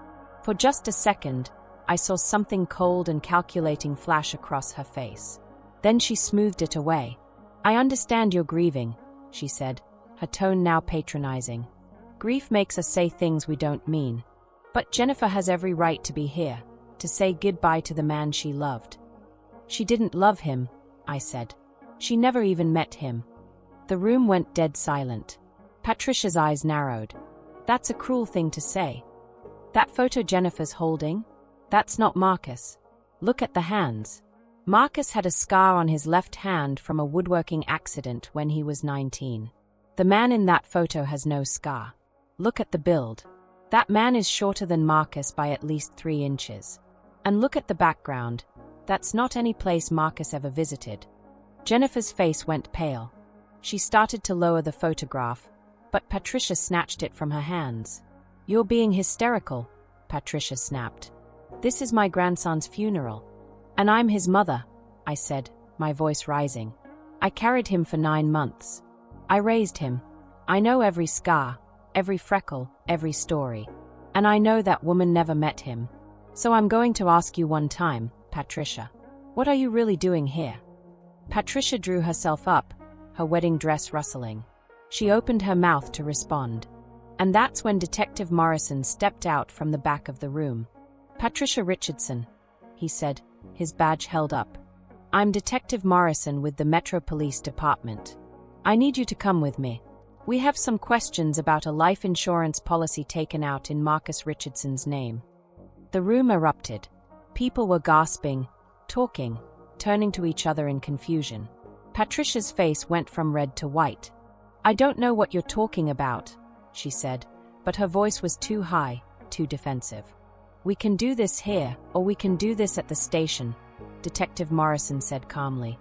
For just a second, I saw something cold and calculating flash across her face. Then she smoothed it away. "I understand you're grieving," she said, her tone now patronizing. "Grief makes us say things we don't mean. But Jennifer has every right to be here, to say goodbye to the man she loved." "She didn't love him," I said. "She never even met him." The room went dead silent. Patricia's eyes narrowed. "That's a cruel thing to say. That photo Jennifer's holding? That's not Marcus. Look at the hands." Marcus had a scar on his left hand from a woodworking accident when he was 19. The man in that photo has no scar. Look at the build. That man is shorter than Marcus by at least 3 inches. And look at the background. That's not any place Marcus ever visited. Jennifer's face went pale. She started to lower the photograph, but Patricia snatched it from her hands. "You're being hysterical," Patricia snapped. "This is my grandson's funeral. And I'm his mother," I said, my voice rising. "I carried him for 9 months. I raised him. I know every scar, every freckle, every story. And I know that woman never met him. So I'm going to ask you one time, Patricia. What are you really doing here? Patricia drew herself up, her wedding dress rustling. She opened her mouth to respond. And that's when Detective Morrison stepped out from the back of the room. Patricia Richardson, he said, his badge held up. I'm Detective Morrison with the Metro Police Department. I need you to come with me. We have some questions about a life insurance policy taken out in Marcus Richardson's name. The room erupted. People were gasping, talking, turning to each other in confusion. Patricia's face went from red to white. I don't know what you're talking about, she said, but her voice was too high, too defensive. We can do this here, or we can do this at the station, Detective Morrison said calmly.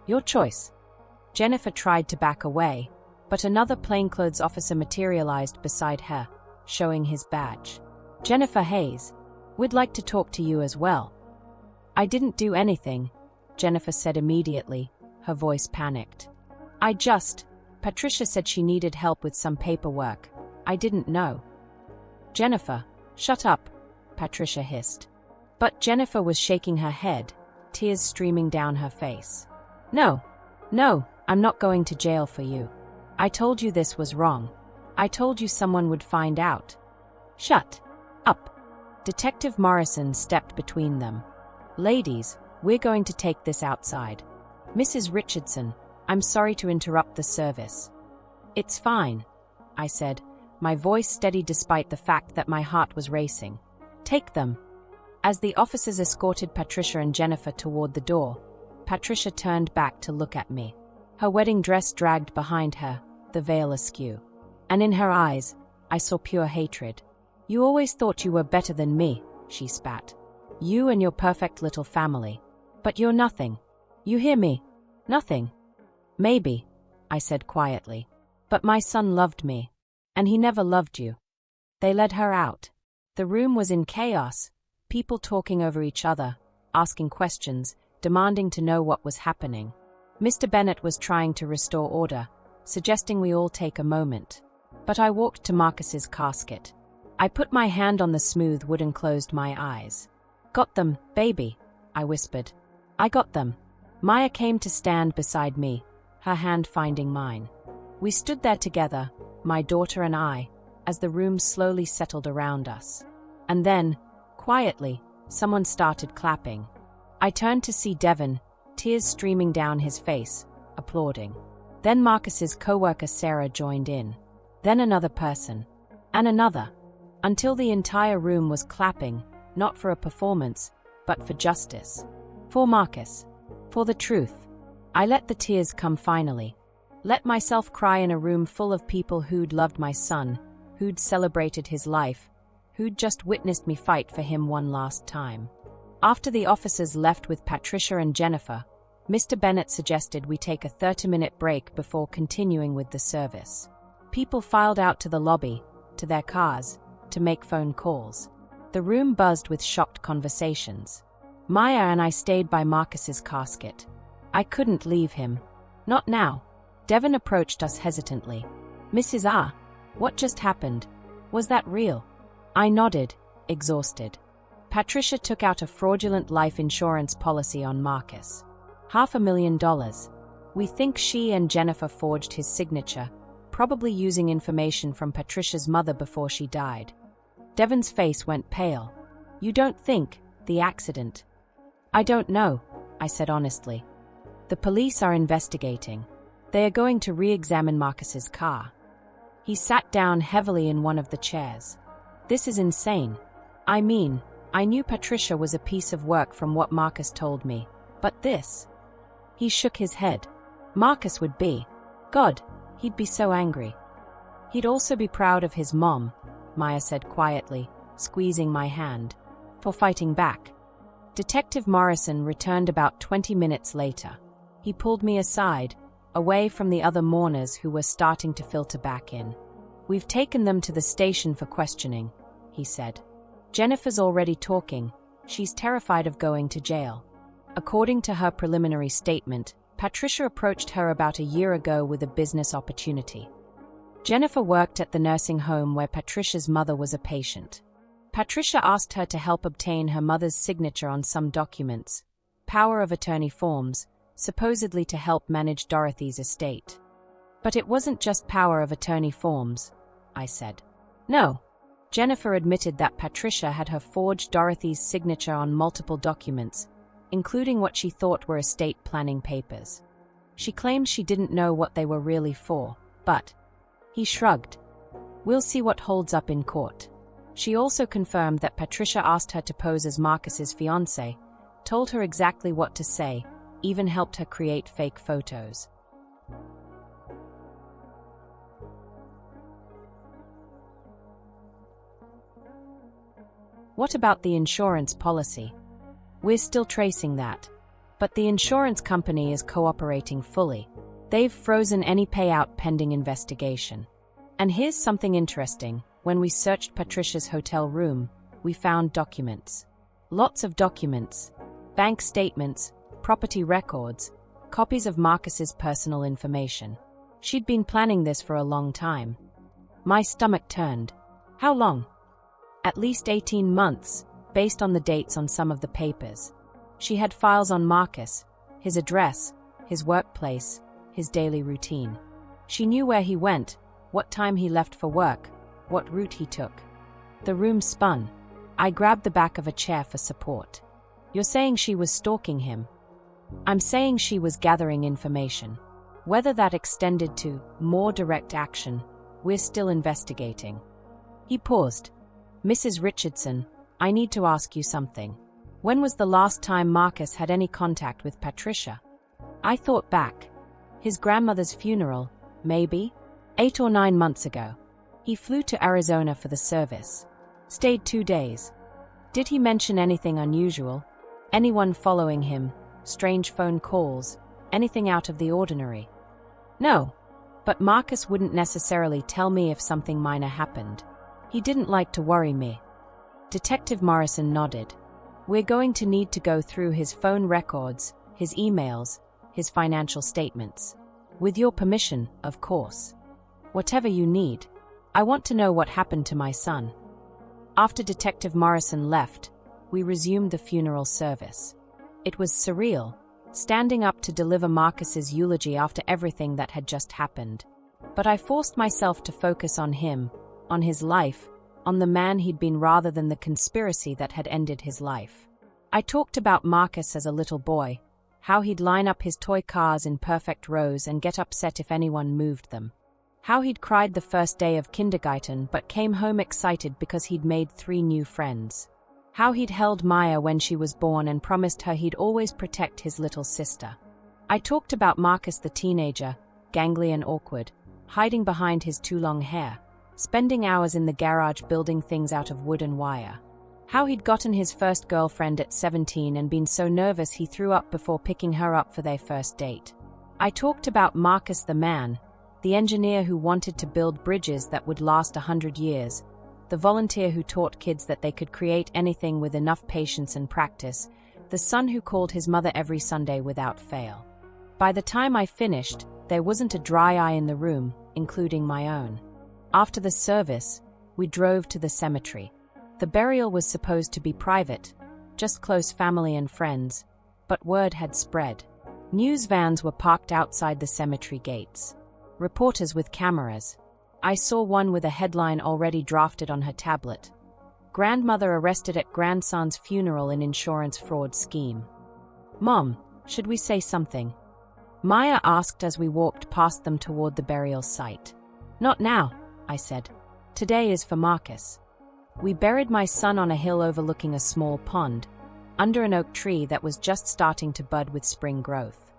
Your choice. Jennifer tried to back away, but another plainclothes officer materialized beside her, showing his badge. Jennifer Hayes, we'd like to talk to you as well. I didn't do anything, Jennifer said immediately, her voice panicked. Patricia said she needed help with some paperwork. I didn't know. Jennifer, shut up, Patricia hissed. But Jennifer was shaking her head, tears streaming down her face. No, I'm not going to jail for you. I told you this was wrong. I told you someone would find out. Shut up. Detective Morrison stepped between them. Ladies, we're going to take this outside. Mrs. Richardson, I'm sorry to interrupt the service. It's fine, I said, my voice steady despite the fact that my heart was racing. Take them. As the officers escorted Patricia and Jennifer toward the door, Patricia turned back to look at me. Her wedding dress dragged behind her, the veil askew. And in her eyes, I saw pure hatred. You always thought you were better than me, she spat. You and your perfect little family. But you're nothing. You hear me? Nothing. Maybe, I said quietly. But my son loved me. And he never loved you. They led her out. The room was in chaos, people talking over each other, asking questions, demanding to know what was happening. Mr. Bennett was trying to restore order, suggesting we all take a moment. But I walked to Marcus's casket. I put my hand on the smooth wood and closed my eyes. Got them, baby, I whispered. I got them. Maya came to stand beside me, her hand finding mine. We stood there together, my daughter and I, as the room slowly settled around us. And then, quietly, someone started clapping. I turned to see Devon, tears streaming down his face, applauding. Then Marcus's co-worker Sarah joined in. Then another person. And another. Until the entire room was clapping, not for a performance, but for justice. For Marcus. For the truth. I let the tears come finally. Let myself cry in a room full of people who'd loved my son, who'd celebrated his life, who'd just witnessed me fight for him one last time. After the officers left with Patricia and Jennifer, Mr. Bennett suggested we take a 30-minute break before continuing with the service. People filed out to the lobby, to their cars, to make phone calls. The room buzzed with shocked conversations. Maya and I stayed by Marcus's casket. I couldn't leave him. Not now. Devon approached us hesitantly. Mrs. R., what just happened? Was that real? I nodded, exhausted. Patricia took out a fraudulent life insurance policy on Marcus. $500,000. We think she and Jennifer forged his signature, probably using information from Patricia's mother before she died. Devon's face went pale. You don't think, the accident? I don't know, I said honestly. The police are investigating. They are going to re-examine Marcus's car. He sat down heavily in one of the chairs. This is insane. I mean, I knew Patricia was a piece of work from what Marcus told me, but this... He shook his head. Marcus would be. God, he'd be so angry. He'd also be proud of his mom, Maya said quietly, squeezing my hand, for fighting back. Detective Morrison returned about 20 minutes later. He pulled me aside, away from the other mourners who were starting to filter back in. We've taken them to the station for questioning, he said. Jennifer's already talking. She's terrified of going to jail. According to her preliminary statement, Patricia approached her about a year ago with a business opportunity. Jennifer worked at the nursing home where Patricia's mother was a patient. Patricia asked her to help obtain her mother's signature on some documents, power of attorney forms, supposedly to help manage Dorothy's estate. But it wasn't just power of attorney forms, I said. No. Jennifer admitted that Patricia had her forged Dorothy's signature on multiple documents, including what she thought were estate planning papers. She claimed she didn't know what they were really for, but he shrugged. We'll see what holds up in court. She also confirmed that Patricia asked her to pose as Marcus's fiancé, told her exactly what to say, even helped her create fake photos. What about the insurance policy? We're still tracing that. But the insurance company is cooperating fully. They've frozen any payout pending investigation. And here's something interesting. When we searched Patricia's hotel room, we found documents. Lots of documents. Bank statements, property records, copies of Marcus's personal information. She'd been planning this for a long time. My stomach turned. How long? At least 18 months, based on the dates on some of the papers. She had files on Marcus, his address, his workplace, his daily routine. She knew where he went, what time he left for work, what route he took. The room spun. I grabbed the back of a chair for support. You're saying she was stalking him? I'm saying she was gathering information. Whether that extended to more direct action, we're still investigating. He paused. Mrs. Richardson, I need to ask you something. When was the last time Marcus had any contact with Patricia? I thought back. His grandmother's funeral, maybe? 8 or 9 months ago. He flew to Arizona for the service. Stayed 2 days. Did he mention anything unusual? Anyone following him? Strange phone calls? Anything out of the ordinary? No. But Marcus wouldn't necessarily tell me if something minor happened. He didn't like to worry me. Detective Morrison nodded. We're going to need to go through his phone records, his emails, his financial statements. With your permission, of course. Whatever you need. I want to know what happened to my son. After Detective Morrison left, we resumed the funeral service. It was surreal, standing up to deliver Marcus's eulogy after everything that had just happened. But I forced myself to focus on him, on his life, on the man he'd been rather than the conspiracy that had ended his life. I talked about Marcus as a little boy, how he'd line up his toy cars in perfect rows and get upset if anyone moved them. How he'd cried the first day of kindergarten but came home excited because he'd made 3 new friends. How he'd held Maya when she was born and promised her he'd always protect his little sister. I talked about Marcus the teenager, gangly and awkward, hiding behind his too long hair, spending hours in the garage building things out of wood and wire. How he'd gotten his first girlfriend at 17 and been so nervous he threw up before picking her up for their first date. I talked about Marcus the man, the engineer who wanted to build bridges that would last 100 years, the volunteer who taught kids that they could create anything with enough patience and practice, the son who called his mother every Sunday without fail. By the time I finished, there wasn't a dry eye in the room, including my own. After the service, we drove to the cemetery. The burial was supposed to be private, just close family and friends, but word had spread. News vans were parked outside the cemetery gates. Reporters with cameras. I saw one with a headline already drafted on her tablet. Grandmother arrested at grandson's funeral in insurance fraud scheme. Mom, should we say something? Maya asked as we walked past them toward the burial site. Not now, I said. Today is for Marcus. We buried my son on a hill overlooking a small pond, under an oak tree that was just starting to bud with spring growth.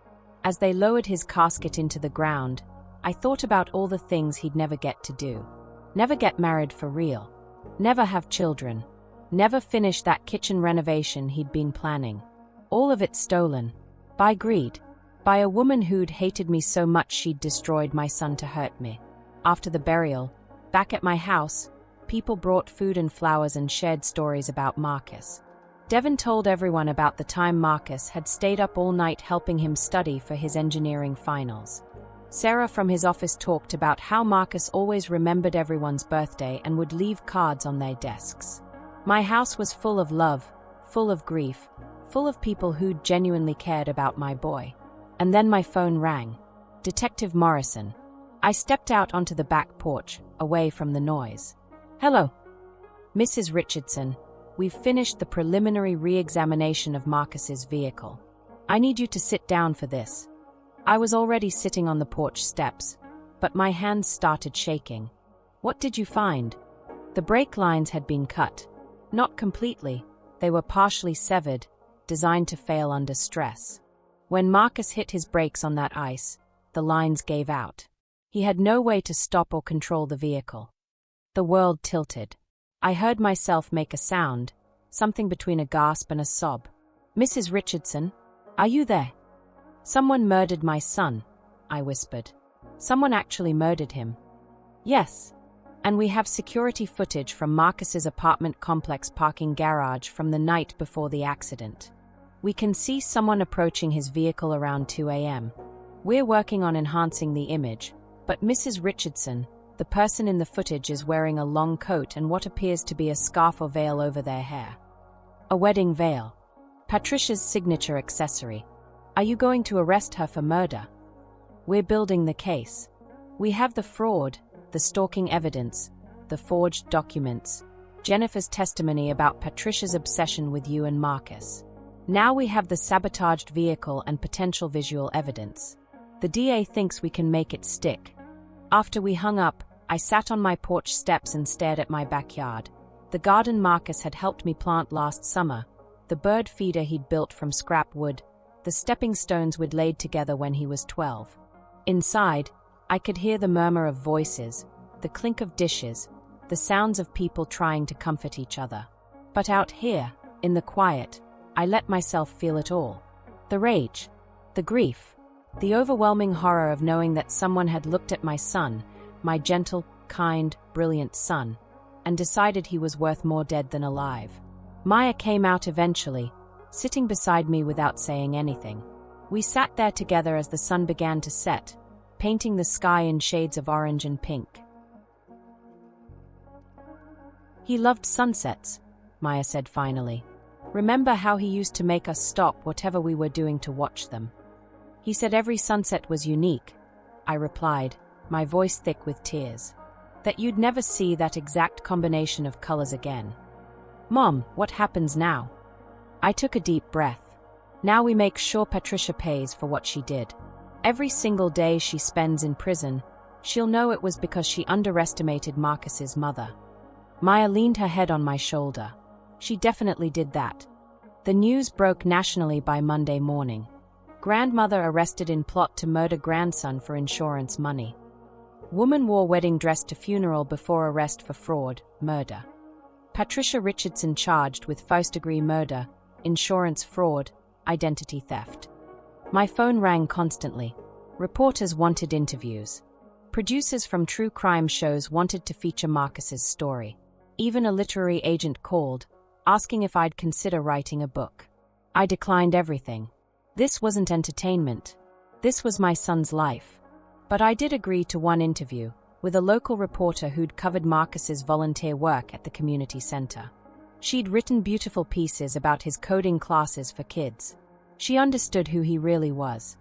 As they lowered his casket into the ground, I thought about all the things he'd never get to do. Never get married for real. Never have children. Never finish that kitchen renovation he'd been planning. All of it stolen. By greed. By a woman who'd hated me so much she'd destroyed my son to hurt me. After the burial, back at my house, people brought food and flowers and shared stories about Marcus. Devon told everyone about the time Marcus had stayed up all night helping him study for his engineering finals. Sarah from his office talked about how Marcus always remembered everyone's birthday and would leave cards on their desks. My house was full of love, full of grief, full of people who genuinely cared about my boy. And then my phone rang. Detective Morrison. I stepped out onto the back porch, away from the noise. Hello. Mrs. Richardson, we've finished the preliminary re-examination of Marcus's vehicle. I need you to sit down for this. I was already sitting on the porch steps, but my hands started shaking. What did you find? The brake lines had been cut. Not completely, they were partially severed, designed to fail under stress. When Marcus hit his brakes on that ice, the lines gave out. He had no way to stop or control the vehicle. The world tilted. I heard myself make a sound, something between a gasp and a sob. Mrs. Richardson, are you there? Someone murdered my son, I whispered. Someone actually murdered him. Yes. And we have security footage from Marcus's apartment complex parking garage from the night before the accident. We can see someone approaching his vehicle around 2 a.m. We're working on enhancing the image, but Mrs. Richardson, the person in the footage, is wearing a long coat and what appears to be a scarf or veil over their hair. A wedding veil. Patricia's signature accessory. Are you going to arrest her for murder? We're building the case. We have the fraud, the stalking evidence, the forged documents, Jennifer's testimony about Patricia's obsession with you and Marcus. Now we have the sabotaged vehicle and potential visual evidence. The DA thinks we can make it stick. After we hung up, I sat on my porch steps and stared at my backyard. The garden Marcus had helped me plant last summer, the bird feeder he'd built from scrap wood, the stepping stones we'd laid together when he was 12. Inside, I could hear the murmur of voices, the clink of dishes, the sounds of people trying to comfort each other. But out here, in the quiet, I let myself feel it all. The rage, the grief, the overwhelming horror of knowing that someone had looked at my son, my gentle, kind, brilliant son, and decided he was worth more dead than alive. Maya came out eventually, sitting beside me without saying anything. We sat there together as the sun began to set, painting the sky in shades of orange and pink. He loved sunsets, Maya said finally. Remember how he used to make us stop whatever we were doing to watch them? He said every sunset was unique, I replied, my voice thick with tears. That you'd never see that exact combination of colors again. Mom, what happens now? I took a deep breath. Now we make sure Patricia pays for what she did. Every single day she spends in prison, she'll know it was because she underestimated Marcus's mother. Maya leaned her head on my shoulder. She definitely did that. The news broke nationally by Monday morning. Grandmother arrested in plot to murder grandson for insurance money. Woman wore wedding dress to funeral before arrest for fraud, murder. Patricia Richardson charged with first-degree murder, insurance fraud, identity theft. My phone rang constantly. Reporters wanted interviews. Producers from true crime shows wanted to feature Marcus's story. Even a literary agent called, asking if I'd consider writing a book. I declined everything. This wasn't entertainment. This was my son's life. But I did agree to one interview, with a local reporter who'd covered Marcus's volunteer work at the community center. She'd written beautiful pieces about his coding classes for kids. She understood who he really was.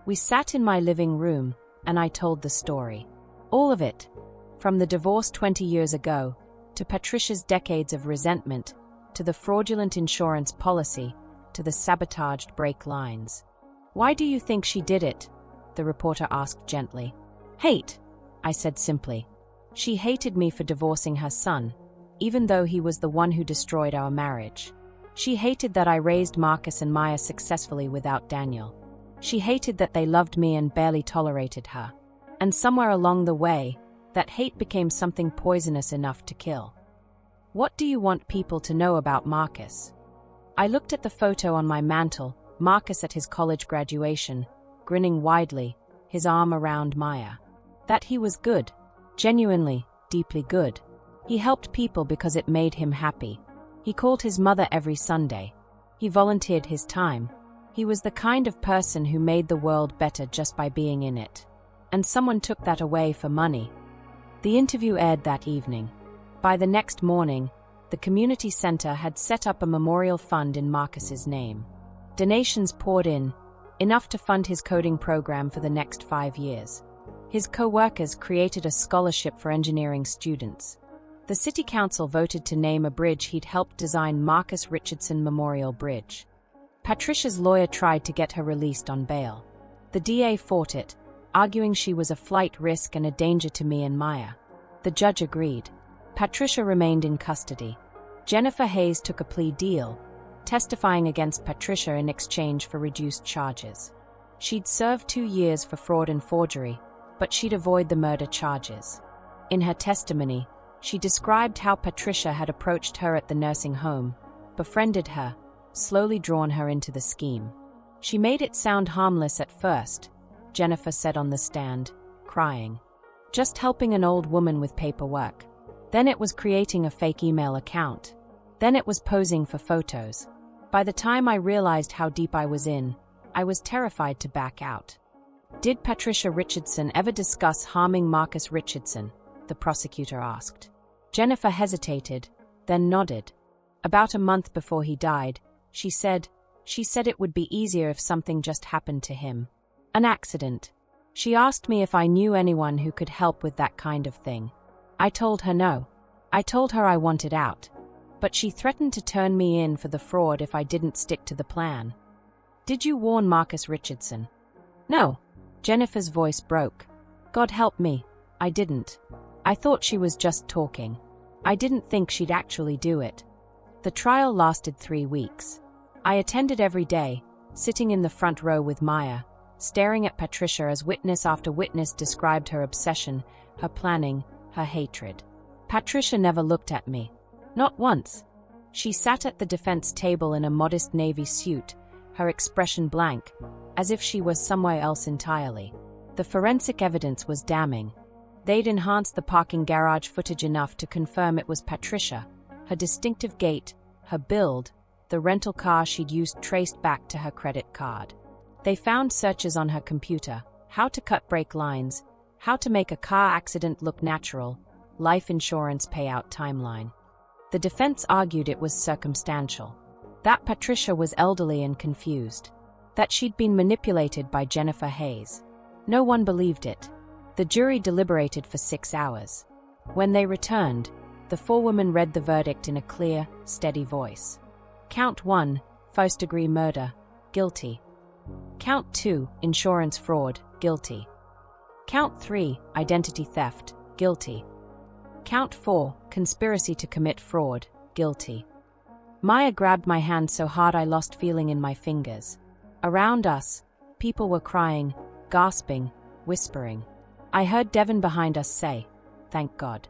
We sat in my living room, and I told the story. All of it. From the divorce 20 years ago, to Patricia's decades of resentment, to the fraudulent insurance policy, to the sabotaged brake lines. Why do you think she did it? The reporter asked gently. Hate, I said simply. She hated me for divorcing her son, even though he was the one who destroyed our marriage. She hated that I raised Marcus and Maya successfully without Daniel. She hated that they loved me and barely tolerated her. And somewhere along the way, that hate became something poisonous enough to kill. What do you want people to know about Marcus? I looked at the photo on my mantle, Marcus at his college graduation, grinning widely, his arm around Maya. That he was good. Genuinely, deeply good. He helped people because it made him happy. He called his mother every Sunday. He volunteered his time. He was the kind of person who made the world better just by being in it. and someone took that away for money. The interview aired that evening. By the next morning, the community center had set up a memorial fund in Marcus's name. Donations poured in, enough to fund his coding program for the next 5 years. His co-workers created a scholarship for engineering students. The city council voted to name a bridge he'd helped design, Marcus Richardson Memorial Bridge. Patricia's lawyer tried to get her released on bail. The DA fought it, arguing she was a flight risk and a danger to me and Maya. The judge agreed. Patricia remained in custody. Jennifer Hayes took a plea deal, testifying against Patricia in exchange for reduced charges. She'd served 2 years for fraud and forgery, but she'd avoid the murder charges. In her testimony, she described how Patricia had approached her at the nursing home, befriended her, slowly drawn her into the scheme. She made it sound harmless at first, Jennifer said on the stand, crying. Just helping an old woman with paperwork. Then it was creating a fake email account. Then it was posing for photos. By the time I realized how deep I was in, I was terrified to back out. Did Patricia Richardson ever discuss harming Marcus Richardson? The prosecutor asked. Jennifer hesitated, then nodded. About a month before he died, she said it would be easier if something just happened to him. An accident. She asked me if I knew anyone who could help with that kind of thing. I told her no. I told her I wanted out. But she threatened to turn me in for the fraud if I didn't stick to the plan. Did you warn Marcus Richardson? No. Jennifer's voice broke. God help me, I didn't. I thought she was just talking. I didn't think she'd actually do it. The trial lasted 3 weeks. I attended every day, sitting in the front row with Maya, staring at Patricia as witness after witness described her obsession, her planning, her hatred. Patricia never looked at me. Not once. She sat at the defense table in a modest navy suit, her expression blank, as if she was somewhere else entirely. The forensic evidence was damning. They'd enhanced the parking garage footage enough to confirm it was Patricia, her distinctive gait, her build, the rental car she'd used traced back to her credit card. They found searches on her computer, how to cut brake lines, how to make a car accident look natural, life insurance payout timeline. The defense argued it was circumstantial, that Patricia was elderly and confused, that she'd been manipulated by Jennifer Hayes. No one believed it. The jury deliberated for 6 hours. When they returned, the forewoman read the verdict in a clear, steady voice. Count 1, first-degree murder, guilty. Count 2, insurance fraud, guilty. Count 3, identity theft, guilty. Count 4, conspiracy to commit fraud, guilty. Maya grabbed my hand so hard I lost feeling in my fingers. Around us, people were crying, gasping, whispering. I heard Devon behind us say, "Thank God."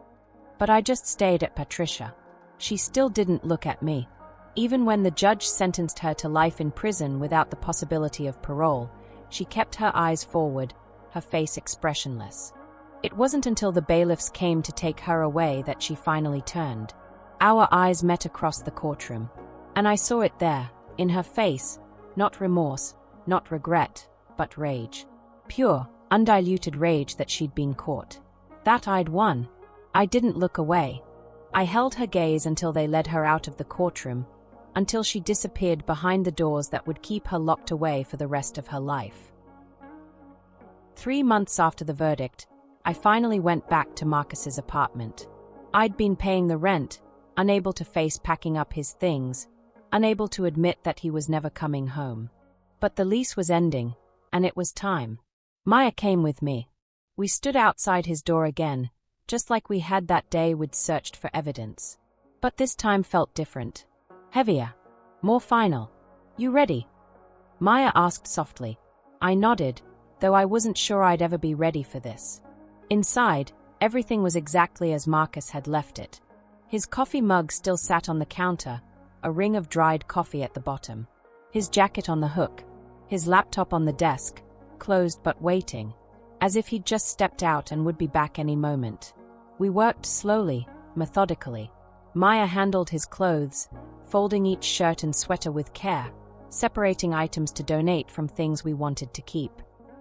But I just stayed at Patricia. She still didn't look at me. Even when the judge sentenced her to life in prison without the possibility of parole, she kept her eyes forward, her face expressionless. It wasn't until the bailiffs came to take her away that she finally turned. Our eyes met across the courtroom, and I saw it there, in her face, not remorse, not regret, but rage. Pure, undiluted rage that she'd been caught. That I'd won. I didn't look away. I held her gaze until they led her out of the courtroom, until she disappeared behind the doors that would keep her locked away for the rest of her life. 3 months after the verdict, I finally went back to Marcus's apartment. I'd been paying the rent, unable to face packing up his things, unable to admit that he was never coming home. But the lease was ending, and it was time. Maya came with me. We stood outside his door again, just like we had that day we'd searched for evidence. But this time felt different. Heavier. More final. You ready? Maya asked softly. I nodded, though I wasn't sure I'd ever be ready for this. Inside, everything was exactly as Marcus had left it. His coffee mug still sat on the counter, a ring of dried coffee at the bottom. His jacket on the hook. His laptop on the desk, closed but waiting, as if he'd just stepped out and would be back any moment. We worked slowly, methodically. Maya handled his clothes, folding each shirt and sweater with care, separating items to donate from things we wanted to keep.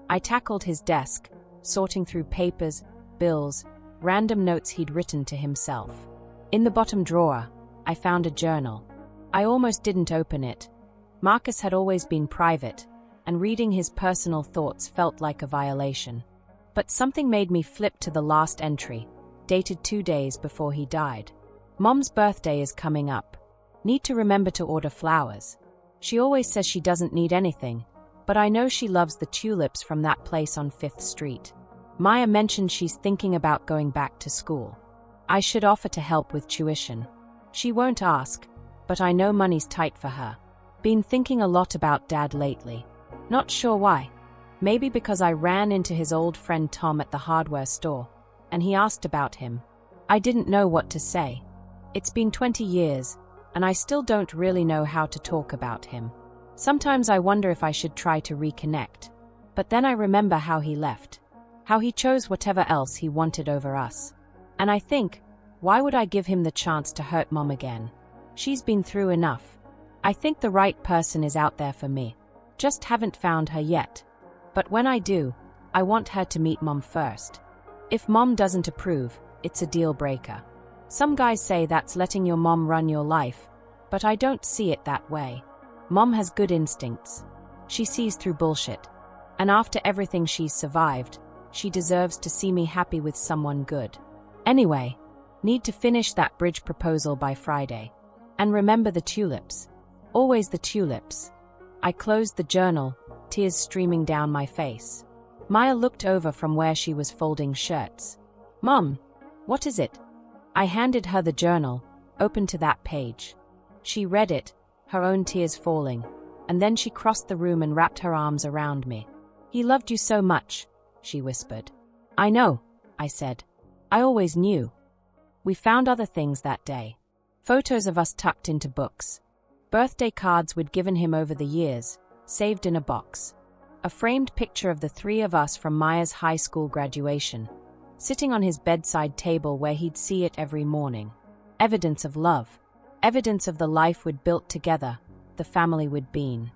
I tackled his desk, sorting through papers, bills, random notes he'd written to himself. In the bottom drawer, I found a journal. I almost didn't open it. Marcus had always been private, and reading his personal thoughts felt like a violation. But something made me flip to the last entry, dated 2 days before he died. Mom's birthday is coming up. Need to remember to order flowers. She always says she doesn't need anything, but I know she loves the tulips from that place on 5th Street. Maya mentioned she's thinking about going back to school. I should offer to help with tuition. She won't ask, but I know money's tight for her. Been thinking a lot about Dad lately. Not sure why. Maybe because I ran into his old friend Tom at the hardware store, and he asked about him. I didn't know what to say. It's been 20 years, and I still don't really know how to talk about him. Sometimes I wonder if I should try to reconnect. But then I remember how he left. How he chose whatever else he wanted over us. And I think, why would I give him the chance to hurt Mom again? She's been through enough. I think the right person is out there for me. Just haven't found her yet. But when I do, I want her to meet Mom first. If Mom doesn't approve, it's a deal breaker. Some guys say that's letting your mom run your life, but I don't see it that way. Mom has good instincts. She sees through bullshit. And after everything she's survived, she deserves to see me happy with someone good. Anyway, need to finish that bridge proposal by Friday. And remember the tulips. Always the tulips. I closed the journal, tears streaming down my face. Maya looked over from where she was folding shirts. Mom, what is it? I handed her the journal, open to that page. She read it, her own tears falling, and then she crossed the room and wrapped her arms around me. He loved you so much, she whispered. I know, I said. I always knew. We found other things that day. Photos of us tucked into books. Birthday cards we'd given him over the years, saved in a box. A framed picture of the 3 of us from Maya's high school graduation, sitting on his bedside table where he'd see it every morning. Evidence of love. Evidence of the life we'd built together, the family we'd been.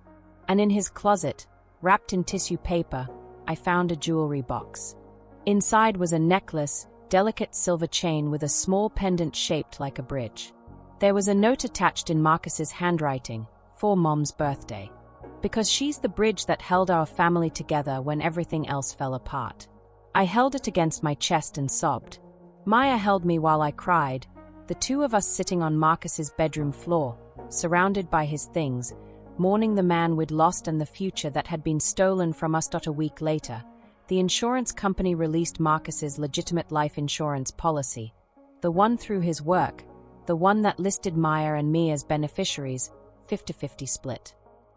And in his closet, wrapped in tissue paper, I found a jewelry box. Inside was a necklace, delicate silver chain with a small pendant shaped like a bridge. There was a note attached in Marcus's handwriting, for Mom's birthday. Because she's the bridge that held our family together when everything else fell apart. I held it against my chest and sobbed. Maya held me while I cried, the 2 of us sitting on Marcus's bedroom floor, surrounded by his things, mourning the man we'd lost and the future that had been stolen from us. A week later, the insurance company released Marcus's legitimate life insurance policy, the one through his work, the one that listed Maya and me as beneficiaries, 50-50 split.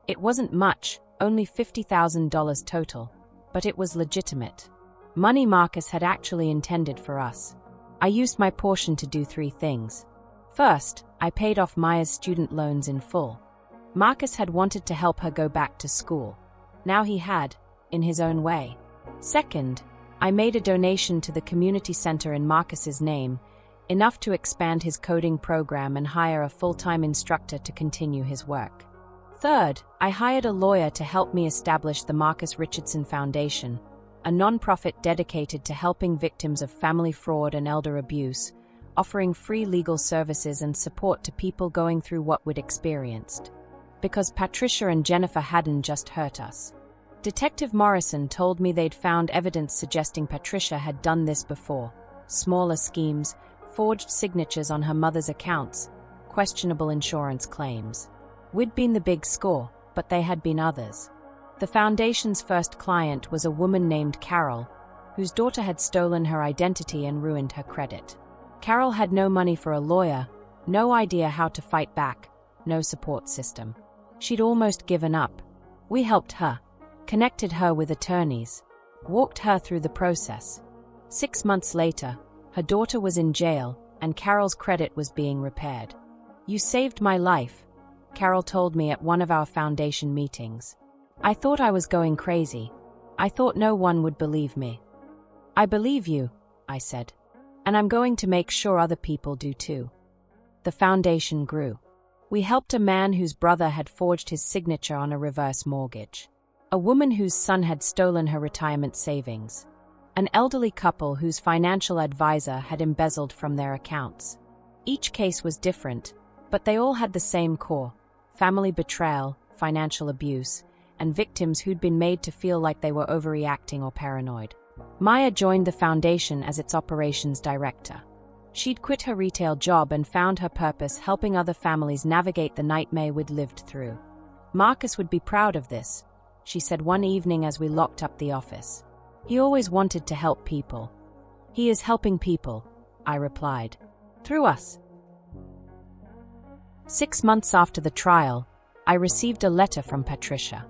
It wasn't much, only $50,000 total, but it was legitimate. Money Marcus had actually intended for us. I used my portion to do 3 things. First, I paid off Maya's student loans in full. Marcus had wanted to help her go back to school. Now he had, in his own way. Second, I made a donation to the community center in Marcus's name, enough to expand his coding program and hire a full-time instructor to continue his work. Third, I hired a lawyer to help me establish the Marcus Richardson Foundation, a non-profit dedicated to helping victims of family fraud and elder abuse, offering free legal services and support to people going through what we'd experienced. Because Patricia and Jennifer hadn't just hurt us. Detective Morrison told me they'd found evidence suggesting Patricia had done this before. Smaller schemes, forged signatures on her mother's accounts, questionable insurance claims. We'd been the big score, but they had been others. The foundation's first client was a woman named Carol, whose daughter had stolen her identity and ruined her credit. Carol had no money for a lawyer, no idea how to fight back, no support system. She'd almost given up. We helped her, connected her with attorneys, walked her through the process. 6 months later, her daughter was in jail, and Carol's credit was being repaired. "You saved my life," Carol told me at one of our foundation meetings. I thought I was going crazy. I thought no one would believe me. "I believe you," I said. "And I'm going to make sure other people do too." The foundation grew. We helped a man whose brother had forged his signature on a reverse mortgage. A woman whose son had stolen her retirement savings. an elderly couple whose financial advisor had embezzled from their accounts. Each case was different, but they all had the same core: family betrayal, financial abuse, and victims who'd been made to feel like they were overreacting or paranoid. Maya joined the foundation as its operations director. She'd quit her retail job and found her purpose helping other families navigate the nightmare we'd lived through. Marcus would be proud of this, she said one evening as we locked up the office. He always wanted to help people. He is helping people, I replied. Through us. 6 months after the trial, I received a letter from Patricia.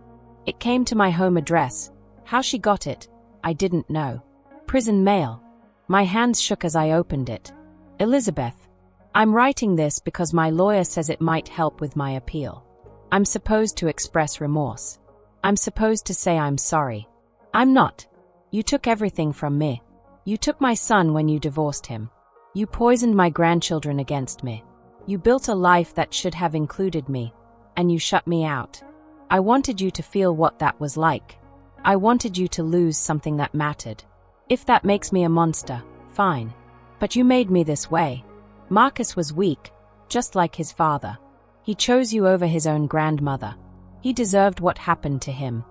It came to my home address. How she got it, I didn't know. Prison mail. My hands shook as I opened it. Elizabeth, I'm writing this because my lawyer says it might help with my appeal. I'm supposed to express remorse. I'm supposed to say I'm sorry. I'm not. You took everything from me. You took my son when you divorced him. You poisoned my grandchildren against me. You built a life that should have included me, and you shut me out. I wanted you to feel what that was like. I wanted you to lose something that mattered. If that makes me a monster, fine. But you made me this way. Marcus was weak, just like his father. He chose you over his own grandmother. He deserved what happened to him.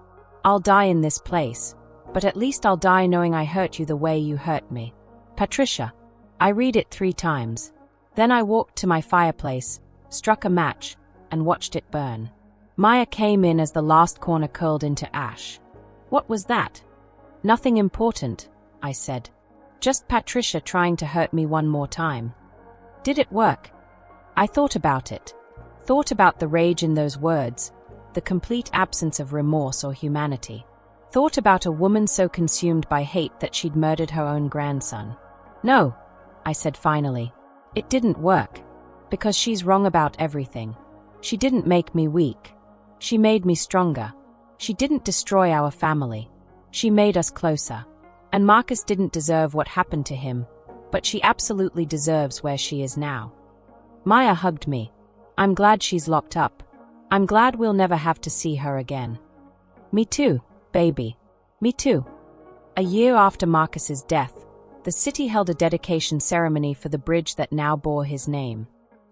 I'll die in this place, but at least I'll die knowing I hurt you the way you hurt me. Patricia. I read it 3 times. Then I walked to my fireplace, struck a match, and watched it burn. Maya came in as the last corner curled into ash. What was that? Nothing important, I said. Just Patricia trying to hurt me one more time. Did it work? I thought about it. Thought about the rage in those words, the complete absence of remorse or humanity. Thought about a woman so consumed by hate that she'd murdered her own grandson. No, I said finally. It didn't work. Because she's wrong about everything. She didn't make me weak. She made me stronger. She didn't destroy our family. She made us closer. And Marcus didn't deserve what happened to him, but she absolutely deserves where she is now. Maya hugged me. I'm glad she's locked up. I'm glad we'll never have to see her again. Me too, baby. Me too. A year after Marcus's death, the city held a dedication ceremony for the bridge that now bore his name.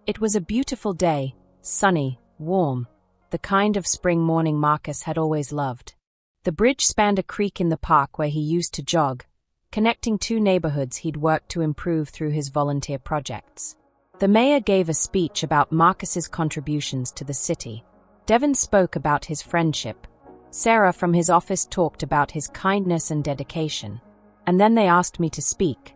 It was a beautiful day, sunny, warm, the kind of spring morning Marcus had always loved. The bridge spanned a creek in the park where he used to jog, connecting 2 neighborhoods he'd worked to improve through his volunteer projects. The mayor gave a speech about Marcus's contributions to the city. Devin spoke about his friendship. Sarah from his office talked about his kindness and dedication. And then they asked me to speak.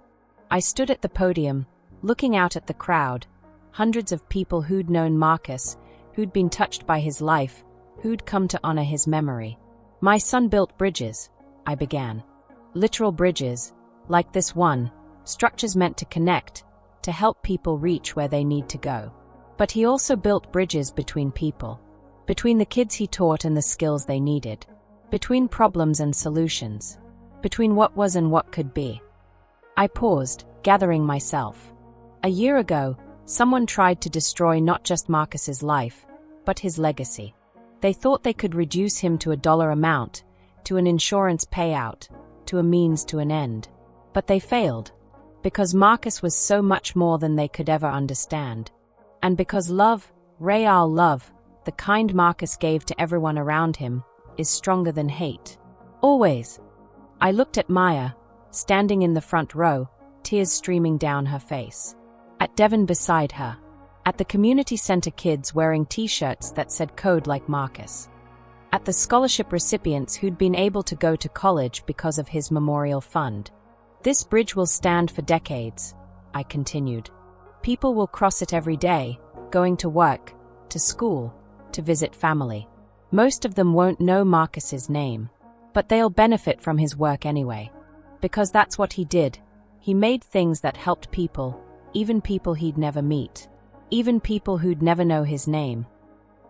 I stood at the podium, looking out at the crowd, hundreds of people who'd known Marcus, who'd been touched by his life, who'd come to honor his memory. My son built bridges, I began. Literal bridges, like this one, structures meant to connect, to help people reach where they need to go. But he also built bridges between people, between the kids he taught and the skills they needed, between problems and solutions, between what was and what could be. I paused, gathering myself. A year ago, someone tried to destroy not just Marcus's life, but his legacy. They thought they could reduce him to a dollar amount, to an insurance payout, to a means to an end. But they failed, because Marcus was so much more than they could ever understand. And because love, real love, the kind Marcus gave to everyone around him, is stronger than hate. Always. I looked at Maya, standing in the front row, tears streaming down her face. At Devin beside her. At the community center kids wearing t-shirts that said code like Marcus. At the scholarship recipients who'd been able to go to college because of his memorial fund. This bridge will stand for decades, I continued. People will cross it every day, going to work, to school, to visit family. Most of them won't know Marcus's name, but they'll benefit from his work anyway. Because that's what he did. He made things that helped people, even people he'd never meet. Even people who'd never know his name.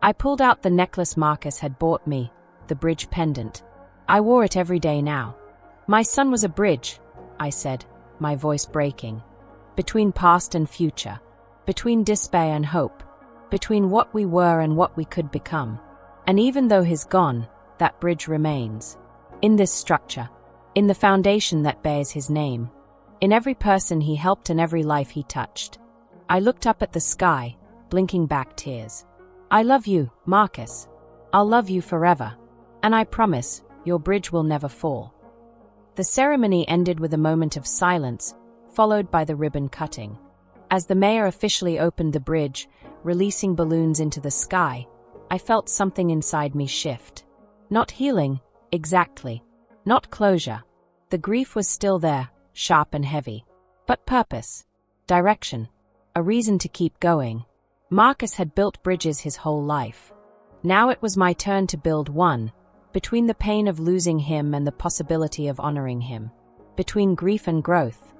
I pulled out the necklace Marcus had bought me, the bridge pendant. I wore it every day now. My son was a bridge, I said, my voice breaking. Between past and future. Between despair and hope. Between what we were and what we could become. And even though he's gone, that bridge remains. In this structure. in the foundation that bears his name, in every person he helped and every life he touched. I looked up at the sky, blinking back tears. I love you, Marcus. I'll love you forever. And I promise, your bridge will never fall. The ceremony ended with a moment of silence, followed by the ribbon cutting. As the mayor officially opened the bridge, releasing balloons into the sky, I felt something inside me shift. Not healing, exactly. Not closure. The grief was still there, sharp and heavy. But purpose. Direction. A reason to keep going. Marcus had built bridges his whole life. Now it was my turn to build one, between the pain of losing him and the possibility of honoring him. Between grief and growth.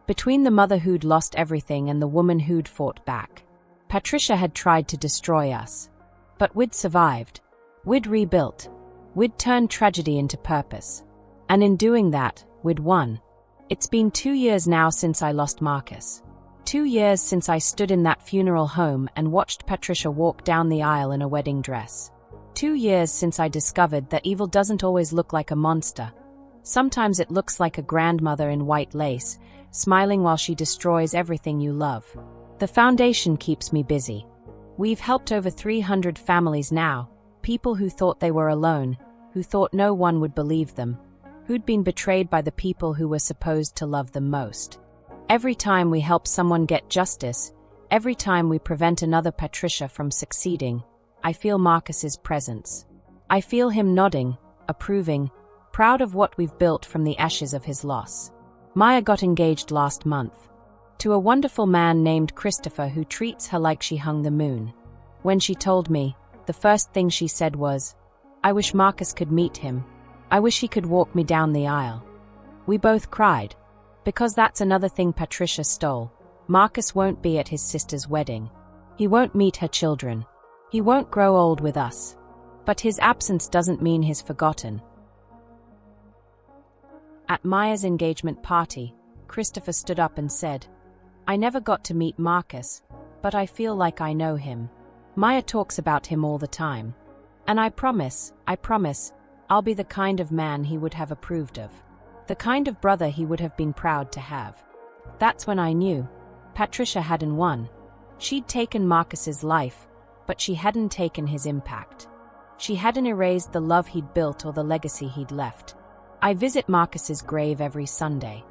Between the mother who'd lost everything and the woman who'd fought back. Patricia had tried to destroy us. But we'd survived. We'd rebuilt. We'd turned tragedy into purpose. And in doing that, we'd won. It's been 2 years now since I lost Marcus. 2 years since I stood in that funeral home and watched Patricia walk down the aisle in a wedding dress. 2 years since I discovered that evil doesn't always look like a monster. Sometimes it looks like a grandmother in white lace, smiling while she destroys everything you love. The foundation keeps me busy. We've helped over 300 families now, people who thought they were alone, who thought no one would believe them, who'd been betrayed by the people who were supposed to love them most. Every time we help someone get justice, every time we prevent another Patricia from succeeding, I feel Marcus's presence. I feel him nodding, approving, proud of what we've built from the ashes of his loss. Maya got engaged last month. To a wonderful man named Christopher who treats her like she hung the moon. When she told me, the first thing she said was, "I wish Marcus could meet him. I wish he could walk me down the aisle." We both cried. Because that's another thing Patricia stole. Marcus won't be at his sister's wedding. He won't meet her children. He won't grow old with us. But his absence doesn't mean he's forgotten. At Maya's engagement party, Christopher stood up and said, "I never got to meet Marcus, but I feel like I know him. Maya talks about him all the time. And I promise, I'll be the kind of man he would have approved of. The kind of brother he would have been proud to have." That's when I knew. Patricia hadn't won. She'd taken Marcus's life, but she hadn't taken his impact. She hadn't erased the love he'd built or the legacy he'd left. I visit Marcus's grave every Sunday.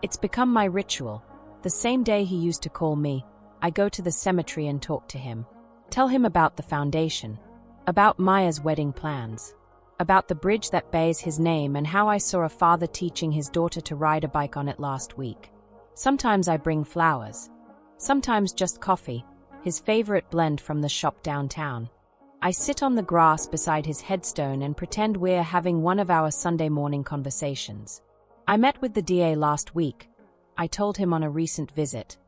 It's become my ritual. The same day he used to call me, I go to the cemetery and talk to him. Tell him about the foundation, about Maya's wedding plans, about the bridge that bears his name and how I saw a father teaching his daughter to ride a bike on it last week. Sometimes I bring flowers. Sometimes just coffee, his favorite blend from the shop downtown. I sit on the grass beside his headstone and pretend we're having one of our Sunday morning conversations. I met with the DA last week. I told him on a recent visit.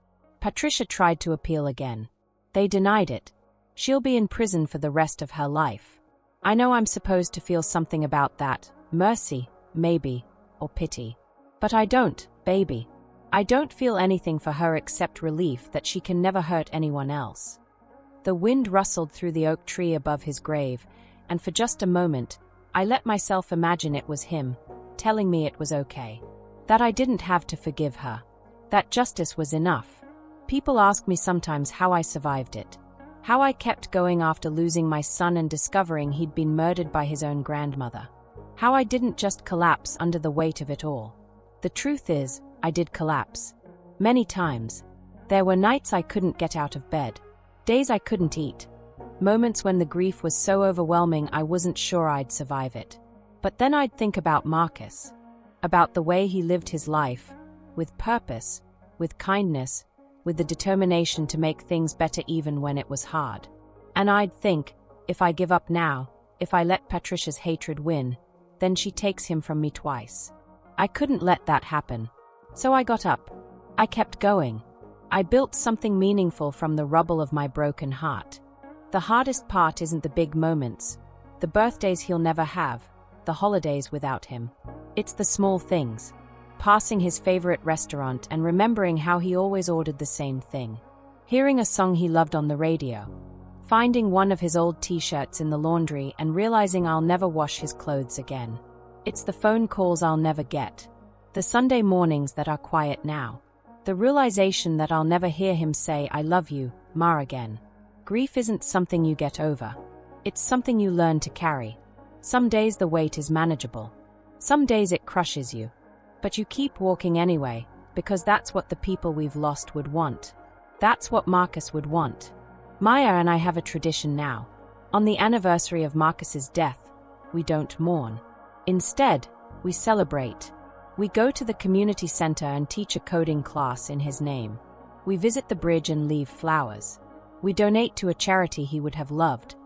Patricia tried to appeal again. They denied it. She'll be in prison for the rest of her life. I know I'm supposed to feel something about that, mercy, maybe, or pity. But I don't, baby. I don't feel anything for her except relief that she can never hurt anyone else. The wind rustled through the oak tree above his grave, and for just a moment, I let myself imagine it was him, telling me it was okay. That I didn't have to forgive her. That justice was enough. People ask me sometimes how I survived it. How I kept going after losing my son and discovering he'd been murdered by his own grandmother. How I didn't just collapse under the weight of it all. The truth is, I did collapse. Many times. There were nights I couldn't get out of bed. Days I couldn't eat. Moments when the grief was so overwhelming I wasn't sure I'd survive it. But then I'd think about Marcus. About the way he lived his life. With purpose. With kindness. With the determination to make things better even when it was hard. And I'd think, if I give up now, if I let Patricia's hatred win, then she takes him from me twice. I couldn't let that happen. So I got up. I kept going. I built something meaningful from the rubble of my broken heart. The hardest part isn't the big moments, the birthdays he'll never have, the holidays without him. It's the small things. Passing his favorite restaurant and remembering how he always ordered the same thing. Hearing a song he loved on the radio. Finding one of his old t-shirts in the laundry and realizing I'll never wash his clothes again. It's the phone calls I'll never get. The Sunday mornings that are quiet now. The realization that I'll never hear him say, "I love you, Ma," again. Grief isn't something you get over. It's something you learn to carry. Some days the weight is manageable. Some days it crushes you. But you keep walking anyway, because that's what the people we've lost would want. That's what Marcus would want. Maya and I have a tradition now. On the anniversary of Marcus's death, we don't mourn. Instead, we celebrate. We go to the community center and teach a coding class in his name. We visit the bridge and leave flowers. We donate to a charity he would have loved.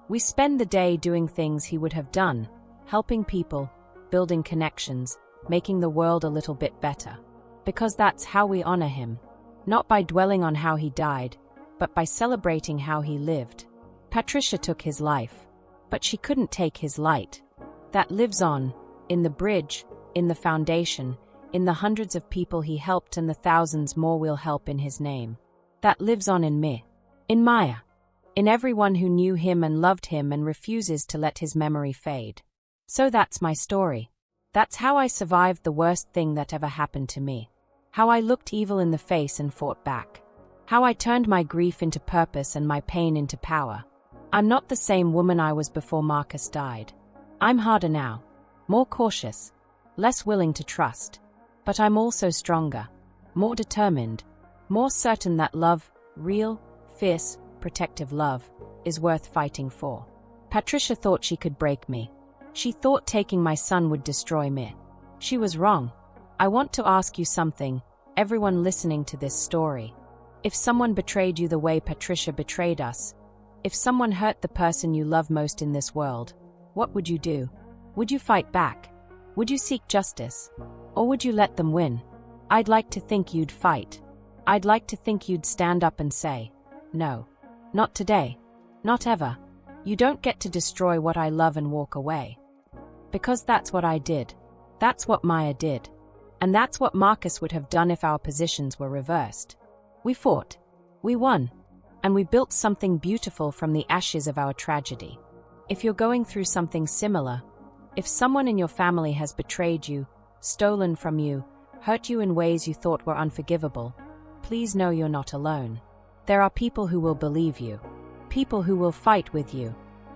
We spend the day doing things he would have done, helping people, building connections, making the world a little bit better. Because that's how we honor him. Not by dwelling on how he died, but by celebrating how he lived. Patricia took his life, but she couldn't take his light. That lives on, in the bridge, in the foundation, in the hundreds of people he helped and the thousands more we'll help in his name. That lives on in me, in Maya, in everyone who knew him and loved him and refuses to let his memory fade. So that's my story. That's how I survived the worst thing that ever happened to me. How I looked evil in the face and fought back. How I turned my grief into purpose and my pain into power. I'm not the same woman I was before Marcus died. I'm harder now, more cautious, less willing to trust. But I'm also stronger, more determined, more certain that love, real, fierce, protective love, is worth fighting for. Patricia thought she could break me. She thought taking my son would destroy me. She was wrong. I want to ask you something, everyone listening to this story. If someone betrayed you the way Patricia betrayed us, if someone hurt the person you love most in this world, what would you do? Would you fight back? Would you seek justice? Or would you let them win? I'd like to think you'd fight. I'd like to think you'd stand up and say, "No. Not today. Not ever. You don't get to destroy what I love and walk away." Because that's what I did. That's what Maya did. And that's what Marcus would have done if our positions were reversed. We fought. We won. And we built something beautiful from the ashes of our tragedy. If you're going through something similar, if someone in your family has betrayed you, stolen from you, hurt you in ways you thought were unforgivable, please know you're not alone. There are people who will believe you. People who will fight with you.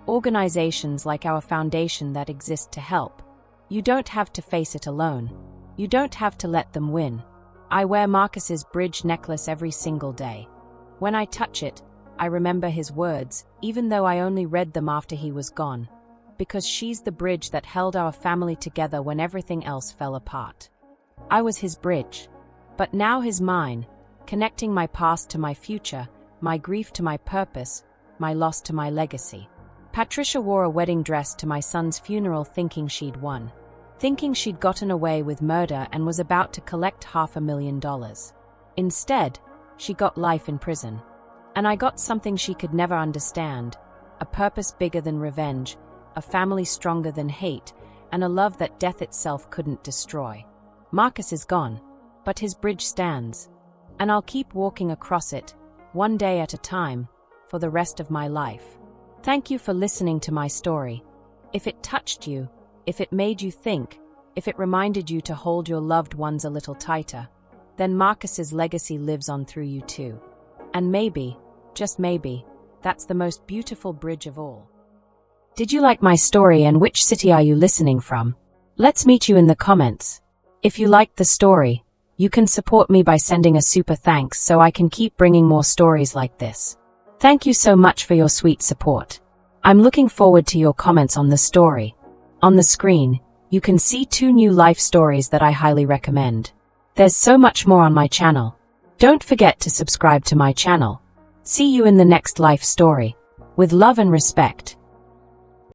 Organizations like our foundation that exist to help. You don't have to face it alone. You don't have to let them win. I wear Marcus's bridge necklace every single day. When I touch it, I remember his words, even though I only read them after he was gone. Because she's the bridge that held our family together when everything else fell apart. I was his bridge. But now he's mine, connecting my past to my future, my grief to my purpose, my loss to my legacy. Patricia wore a wedding dress to my son's funeral thinking she'd won. Thinking she'd gotten away with murder and was about to collect $500,000. Instead, she got life in prison. And I got something she could never understand, a purpose bigger than revenge, a family stronger than hate, and a love that death itself couldn't destroy. Marcus is gone, but his bridge stands. And I'll keep walking across it, one day at a time, for the rest of my life. Thank you for listening to my story. If it touched you, if it made you think, if it reminded you to hold your loved ones a little tighter, then Marcus's legacy lives on through you too. And maybe, just maybe, that's the most beautiful bridge of all. Did you like my story and which city are you listening from? Let's meet you in the comments. If you liked the story, you can support me by sending a super thanks so I can keep bringing more stories like this. Thank you so much for your sweet support. I'm looking forward to your comments on the story. On the screen, you can see 2 new life stories that I highly recommend. There's so much more on my channel. Don't forget to subscribe to my channel. See you in the next life story. With love and respect.